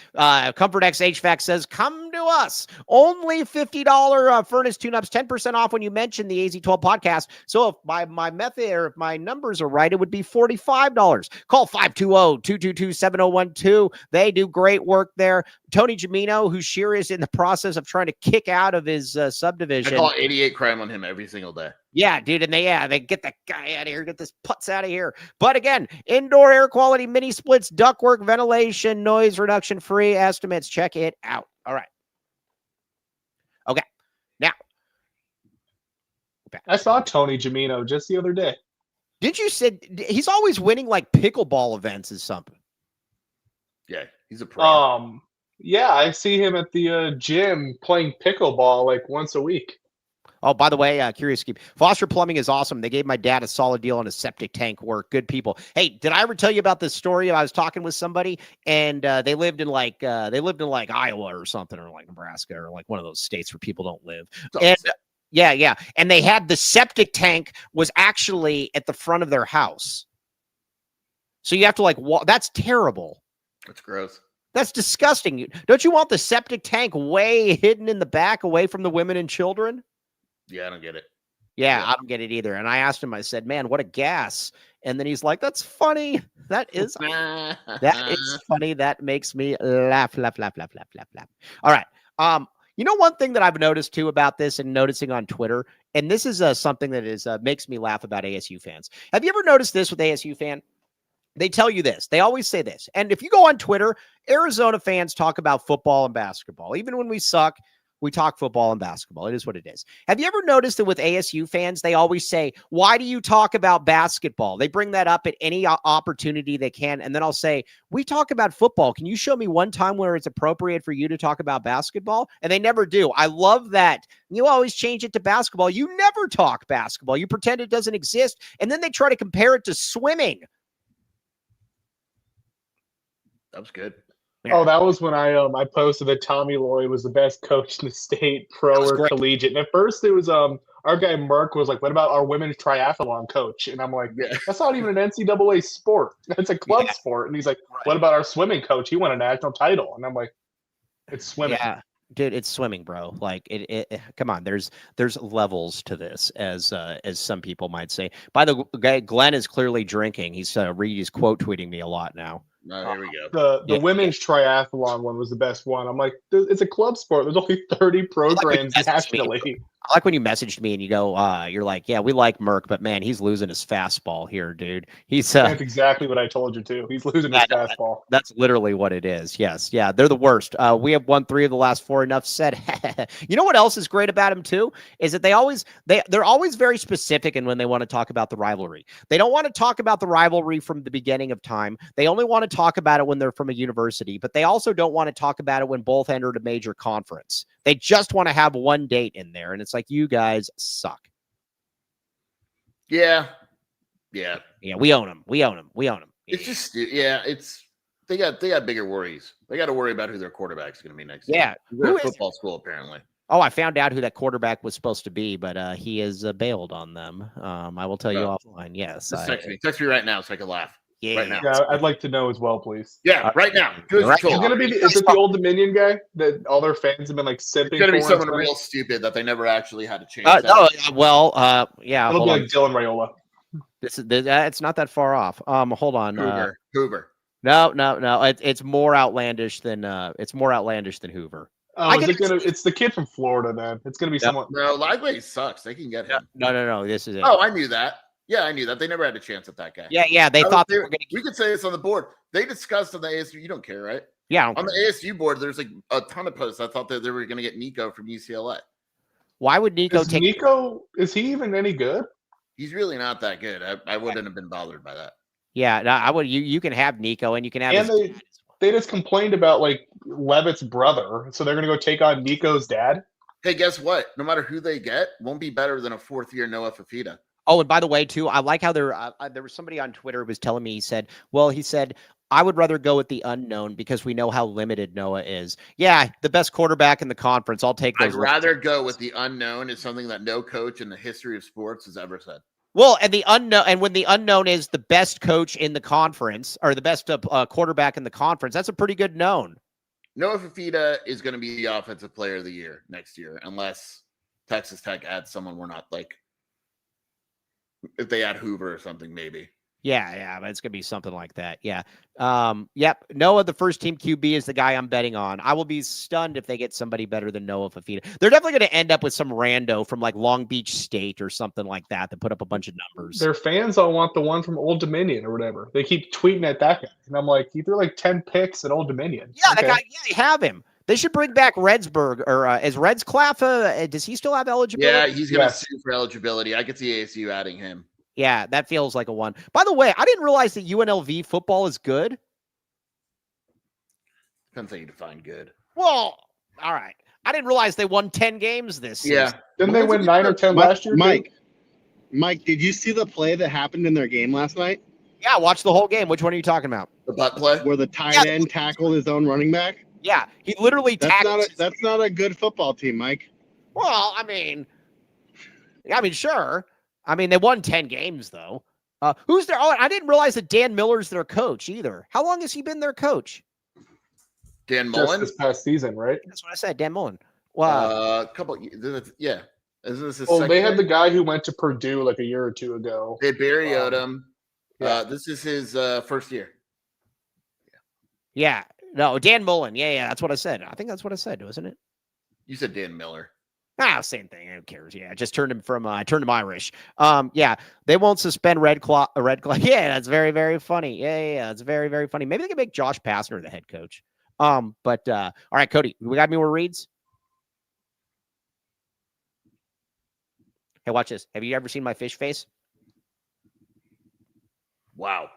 A: Comfort X HVAC says, come to us. Only $50 furnace tune-ups, 10% off when you mention the AZ12 podcast. So if my method or if my numbers are right, it would be $45. Call 520-222-7012. They do great work there. Tony Gimino, who Sheer is in the process of trying to kick out of his subdivision.
B: I call 88 crime on him every single day.
A: Yeah, dude, and they get that guy out of here, get this putz out of here. But again, indoor air quality, mini splits, ductwork, ventilation, noise reduction, free estimates. Check it out. All right. Okay. Now.
C: I saw Tony Gimino just the other day.
A: Did you say he's always winning like pickleball events or something?
B: Yeah, he's a pro.
C: Yeah, I see him at the gym playing pickleball like once a week.
A: Oh, by the way, curious Keep. Foster Plumbing is awesome. They gave my dad a solid deal on his septic tank work. Good people. Hey, did I ever tell you about this story? I was talking with somebody, and they lived in like Iowa or something, or like Nebraska, or like one of those states where people don't live. And yeah, and they had the septic tank was actually at the front of their house. So you have to like walk. That's terrible.
B: That's gross.
A: That's disgusting. Don't you want the septic tank way hidden in the back, away from the women and children?
B: Yeah, I don't get it.
A: Yeah, I don't get it either. And I asked him, I said, man, what a gas. And then he's like, that's funny. That is funny. That makes me laugh. All right. One thing that I've noticed too about this and noticing on Twitter, and this is something that is makes me laugh about ASU fans. Have you ever noticed this with ASU fan? They tell you this. They always say this. And if you go on Twitter, Arizona fans talk about football and basketball. Even when we suck, we talk football and basketball. It is what it is. Have you ever noticed that with ASU fans, they always say, why do you talk about basketball? They bring that up at any opportunity they can. And then I'll say, we talk about football. Can you show me one time where it's appropriate for you to talk about basketball? And they never do. I love that. You always change it to basketball. You never talk basketball. You pretend it doesn't exist. And then they try to compare it to swimming.
B: That was good.
C: Yeah. Oh, that was when I posted that Tommy Lloyd was the best coach in the state, pro or collegiate. And at first it was our guy Mark was like, what about our women's triathlon coach? And I'm like, that's not even an NCAA sport. That's a club sport. And he's like, what about our swimming coach? He won a national title. And I'm like, it's swimming.
A: Yeah. Dude, it's swimming, bro. Like it come on, there's levels to this, as some people might say. By the way, Glenn is clearly drinking. He's quote tweeting me a lot now.
B: No, there we go.
C: The women's triathlon one was the best one. I'm like, it's a club sport. There's only 30 programs nationally.
A: I like when you messaged me and you go, you're like, yeah, we like Merck, but man, he's losing his fastball here, dude. That's
C: exactly what I told you too. He's losing his fastball.
A: That's literally what it is. Yes. Yeah. They're the worst. We have won 3 of the last 4. Enough said. You know what else is great about him too? Is that they're always very specific in when they want to talk about the rivalry. They don't want to talk about the rivalry from the beginning of time. They only want to talk about it when they're from a university, but they also don't want to talk about it when both entered a major conference. They just want to have one date in there, and it's like, you guys suck.
B: Yeah.
A: We own them.
B: It's just they got bigger worries. They got to worry about who their quarterback's going to be next year.
A: Yeah,
B: they're a football school apparently.
A: Oh, I found out who that quarterback was supposed to be, but he is bailed on them. I will tell you offline. Yes,
B: text me right now so I can laugh.
A: Yeah,
B: right now.
C: Yeah, I'd like to know as well, please.
B: Yeah, right now.
C: Is it the Old Dominion guy that all their fans have been like sipping?
B: It's gonna be someone real stupid that they never actually had to change.
A: It'll be
C: like Dylan Raiola.
A: It's not that far off. Hold on.
B: Hoover.
A: No. It's more outlandish than Hoover.
C: Oh, it's the kid from Florida, then. It's gonna be someone.
B: No, Lively sucks. They can get him.
A: No. This is it.
B: Oh, I knew that. Yeah, I knew that. They never had a chance at that guy.
A: Yeah. They thought they were going to.
B: We could say this on the board. They discussed on the ASU. You don't care, right?
A: Yeah.
B: On the ASU board, there's like a ton of posts. I thought that they were going to get Nico from UCLA.
A: Why would Nico take?
C: Nico, is he even any good?
B: He's really not that good. I wouldn't have been bothered by that.
A: Yeah, no, I would. You can have Nico, and you can have.
C: And they just complained about like Levitt's brother, so they're going to go take on Nico's dad.
B: Hey, guess what? No matter who they get, won't be better than a 4th-year Noah Fafita.
A: Oh, and by the way, too, I like how there was somebody on Twitter who was telling me, he said, I would rather go with the unknown because we know how limited Noah is. Yeah, the best quarterback in the conference. I'll take those.
B: I'd rather go with the unknown is something that no coach in the history of sports has ever said.
A: Well, and the unknown, and when the unknown is the best coach in the conference or the best quarterback in the conference, that's a pretty good known.
B: Noah Fafita is going to be the offensive player of the year next year, unless Texas Tech adds someone we're not like. If they add Hoover or something, maybe.
A: Yeah, but it's gonna be something like that. Yeah. Yep. Noah, the first team QB, is the guy I'm betting on. I will be stunned if they get somebody better than Noah Fafita. They're definitely gonna end up with some rando from like Long Beach State or something like that put up a bunch of numbers.
C: Their fans all want the one from Old Dominion or whatever. They keep tweeting at that guy, and I'm like, he threw like 10 picks at Old Dominion.
A: Yeah, okay. That guy. Yeah, have him. They should bring back Redsburg, or is Reds Claffa? Does he still have eligibility?
B: Yeah, he's gonna sue for eligibility. I could see ASU adding him.
A: Yeah, that feels like a one. By the way, I didn't realize that UNLV football is good.
B: Depends how you define good.
A: Well, all right. I didn't realize they won 10 games this season.
C: Didn't they win 9 or 10 last year?
D: Mike, did you see the play that happened in their game last night?
A: Yeah, watch the whole game. Which one are you talking about?
B: The butt play?
D: Where the tight end tackled his own running back?
A: Yeah, he literally tackled.
D: That's not a good football team, Mike.
A: Well, I mean, sure. I mean, they won 10 games, though. Who's their? Oh, I didn't realize that Dan Miller's their coach either. How long has he been their coach?
B: Dan Mullen?
C: Just this past season, right?
A: That's what I said, Dan Mullen. Wow.
B: A couple. Yeah. Isn't this his
C: they had the guy who went to Purdue like a year or two ago.
B: They Barry Odom. Yeah. This is his first year.
A: Yeah. No, Dan Mullen. Yeah, that's what I said. I think that's what I said, wasn't it?
B: You said Dan Miller.
A: Same thing. Who cares? Yeah, just turned him from turned him Irish. Yeah, they won't suspend Red Claw. Yeah, that's very, very funny. Yeah, it's very, very funny. Maybe they can make Josh Pastner the head coach. But all right, Cody, we got any more reads? Hey, watch this. Have you ever seen my fish face?
B: Wow.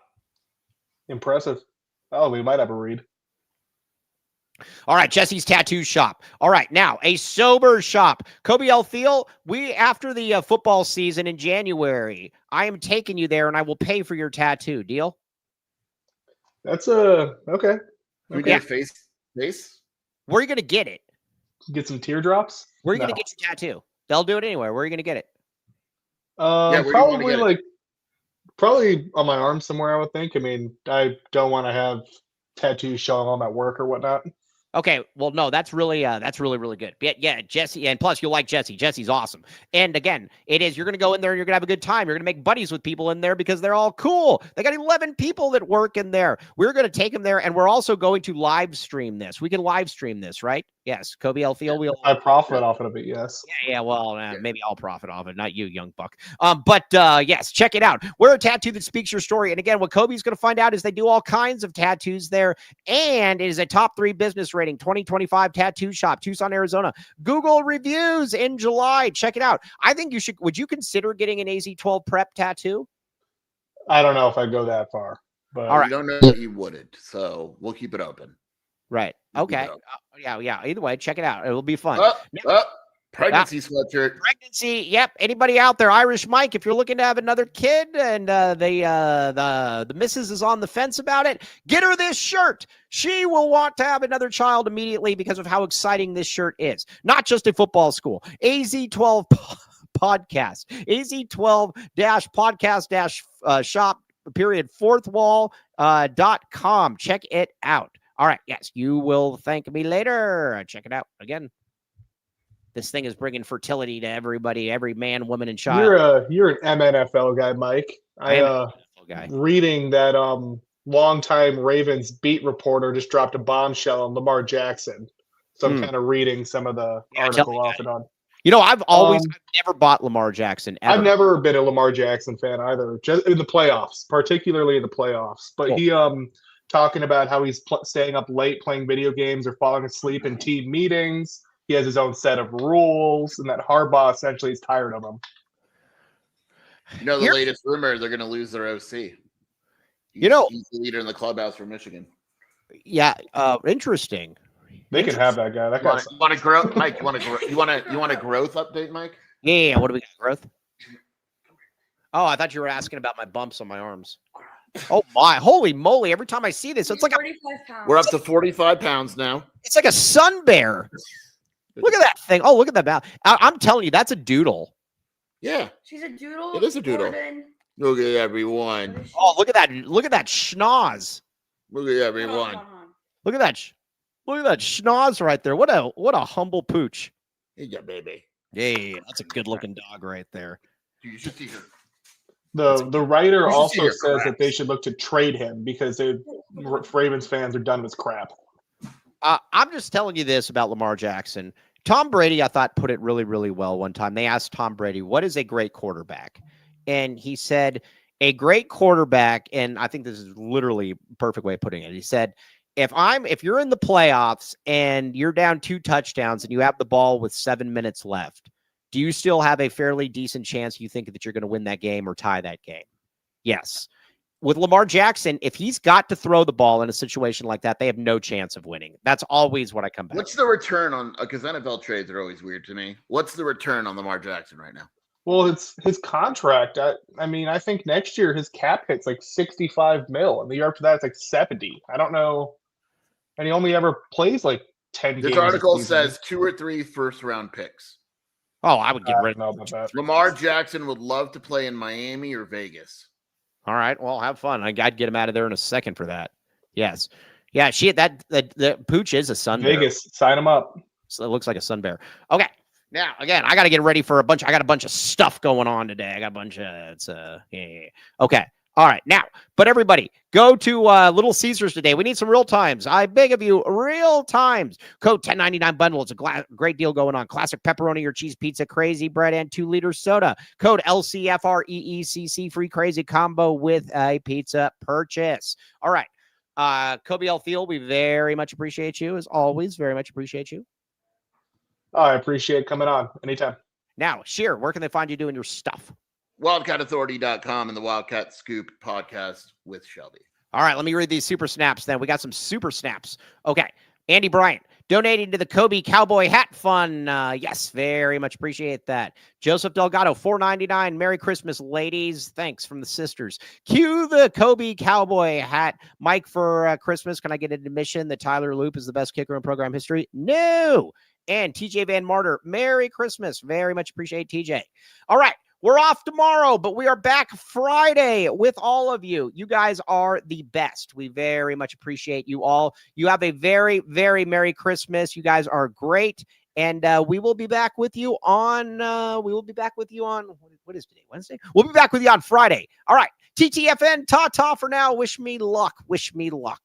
C: Impressive. Oh, we might have a read.
A: All right, Jesse's Tattoo Shop. All right, now a sober shop. Kobe L. Thiel, after the football season in January, I am taking you there and I will pay for your tattoo. Deal?
C: That's okay.
B: We get a face.
A: Where are you going to get it?
C: Get some teardrops?
A: Where are you going to get your tattoo? They'll do it anywhere. Where are you going to get it?
C: Probably on my arm somewhere, I would think. I mean, I don't want to have tattoos showing on at work or whatnot.
A: Okay, well, no, that's really, really good. Yeah, Jesse, and plus you'll like Jesse. Jesse's awesome. And again, you're going to go in there and you're going to have a good time. You're going to make buddies with people in there because they're all cool. They got 11 people that work in there. We're going to take them there, and we're also going to live stream this. We can live stream this, right? Yes, Kobe L. Thiel.
C: I profit off it a bit, yes.
A: Yeah, well, maybe I'll profit off it, not you, young buck. But yes, check it out. Wear a tattoo that speaks your story. And again, what Kobe's going to find out is they do all kinds of tattoos there, and it is a top 3 business rating, 2025 tattoo shop, Tucson, Arizona. Google reviews in July. Check it out. I think would you consider getting an AZ-12 prep tattoo?
C: I don't know if I'd go that far. But
B: all right. I don't know that you wouldn't, so we'll keep it open.
A: Right. Okay. Yeah. Either way, check it out. It will be fun.
B: Pregnancy sweatshirt.
A: Pregnancy. Yep. Anybody out there, Irish Mike, if you're looking to have another kid and the missus is on the fence about it, get her this shirt. She will want to have another child immediately because of how exciting this shirt is. Not just a football school. AZ-12 podcast. AZ-12-podcast-shop period fourthwall.com. Check it out. All right. Yes, you will thank me later. Check it out again. This thing is bringing fertility to everybody, every man, woman, and child.
C: You're an MNFL guy, Mike. Reading that longtime Ravens beat reporter just dropped a bombshell on Lamar Jackson. So I'm kind of reading some of the article off and on.
A: You know, I've never bought Lamar Jackson. Ever.
C: I've never been a Lamar Jackson fan either, just in the playoffs, particularly in the playoffs. But he talking about how he's staying up late playing video games or falling asleep in team meetings. He has his own set of rules, and that Harbaugh essentially is tired of him.
B: You know, the latest rumor, they're going to lose their OC. He's the leader in the clubhouse for Michigan.
A: Yeah, interesting.
C: They can have that guy. That guy.
B: You want to grow, Mike? You want a growth update, Mike?
A: Yeah. What do we got? Growth? Oh, I thought you were asking about my bumps on my arms. Oh my! Holy moly! Every time I see this, it's like
E: 45 pounds.
B: We're up to 45 pounds now.
A: It's like a sun bear. Look at that thing! Oh, look at that! I'm telling you, that's a doodle.
B: Yeah,
E: she's a doodle.
B: It is a doodle.
E: Gordon.
B: Look at everyone.
A: Oh, look at that! Look at that schnoz.
B: Look at everyone.
A: Look at that! Look at that schnoz right there. What a humble pooch.
B: Yeah, baby.
A: Yeah, that's a good looking dog right there.
B: You should see her.
C: The writer also says that they should look to trade him because Ravens fans are done with crap.
A: I'm just telling you this about Lamar Jackson. Tom Brady, I thought, put it really, really well one time. They asked Tom Brady, what is a great quarterback? And he said, a great quarterback, and I think this is literally a perfect way of putting it. He said, if you're in the playoffs and you're down 2 touchdowns and you have the ball with 7 minutes left, do you still have a fairly decent chance you think that you're going to win that game or tie that game? Yes. With Lamar Jackson, if he's got to throw the ball in a situation like that, they have no chance of winning. That's always what I come back to.
B: What's the return on, because NFL trades are always weird to me. What's the return on Lamar Jackson right now?
C: Well, it's his contract. I mean, I think next year his cap hit's like 65 mil, and the year after that it's like 70. I don't know. And he only ever plays like 10 games.
B: This article says 2 or 3 first-round picks.
A: Oh, I would get rid
C: of that.
B: Lamar Jackson would love to play in Miami or Vegas.
A: All right, well, have fun. I'd get him out of there in a second for that. Yes, yeah. The pooch is a sun bear.
C: Vegas, sign him up.
A: So it looks like a sun bear. Okay,
B: Now, again, I got to get ready for I got a bunch of stuff going on today. I got a bunch of, okay. All right. Now, but everybody, go to Little Caesars today. We need some real times. I beg of you, real times. Code 1099 bundle. It's a great deal going on. Classic pepperoni or cheese pizza, crazy bread, and 2-liter soda. Code LCFREECC, free crazy combo with a pizza purchase. All right. Kobe L. Thiel, we very much appreciate you. As always, very much appreciate you.
C: Oh, I appreciate coming on anytime.
B: Now, Sheer, where can they find you doing your stuff?
E: WildcatAuthority.com and the Wildcat Scoop podcast with Shelby.
B: All right, let me read these super snaps then. We got some super snaps. Okay. Andy Bryant, donating to the Kobe Cowboy Hat Fund. Yes, very much appreciate that. Joseph Delgado, $4.99. Merry Christmas, ladies. Thanks from the sisters. Cue the Kobe Cowboy hat. Mike, for Christmas, can I get an admission that Tyler Loop is the best kicker in program history? No. And TJ Van Martyr, Merry Christmas. Very much appreciate TJ. All right. We're off tomorrow, but we are back Friday with all of you. You guys are the best. We very much appreciate you all. You have a very, very Merry Christmas. You guys are great. And we will be back with you on, what is today? Wednesday? We'll be back with you on Friday. All right. TTFN, ta-ta for now. Wish me luck. Wish me luck.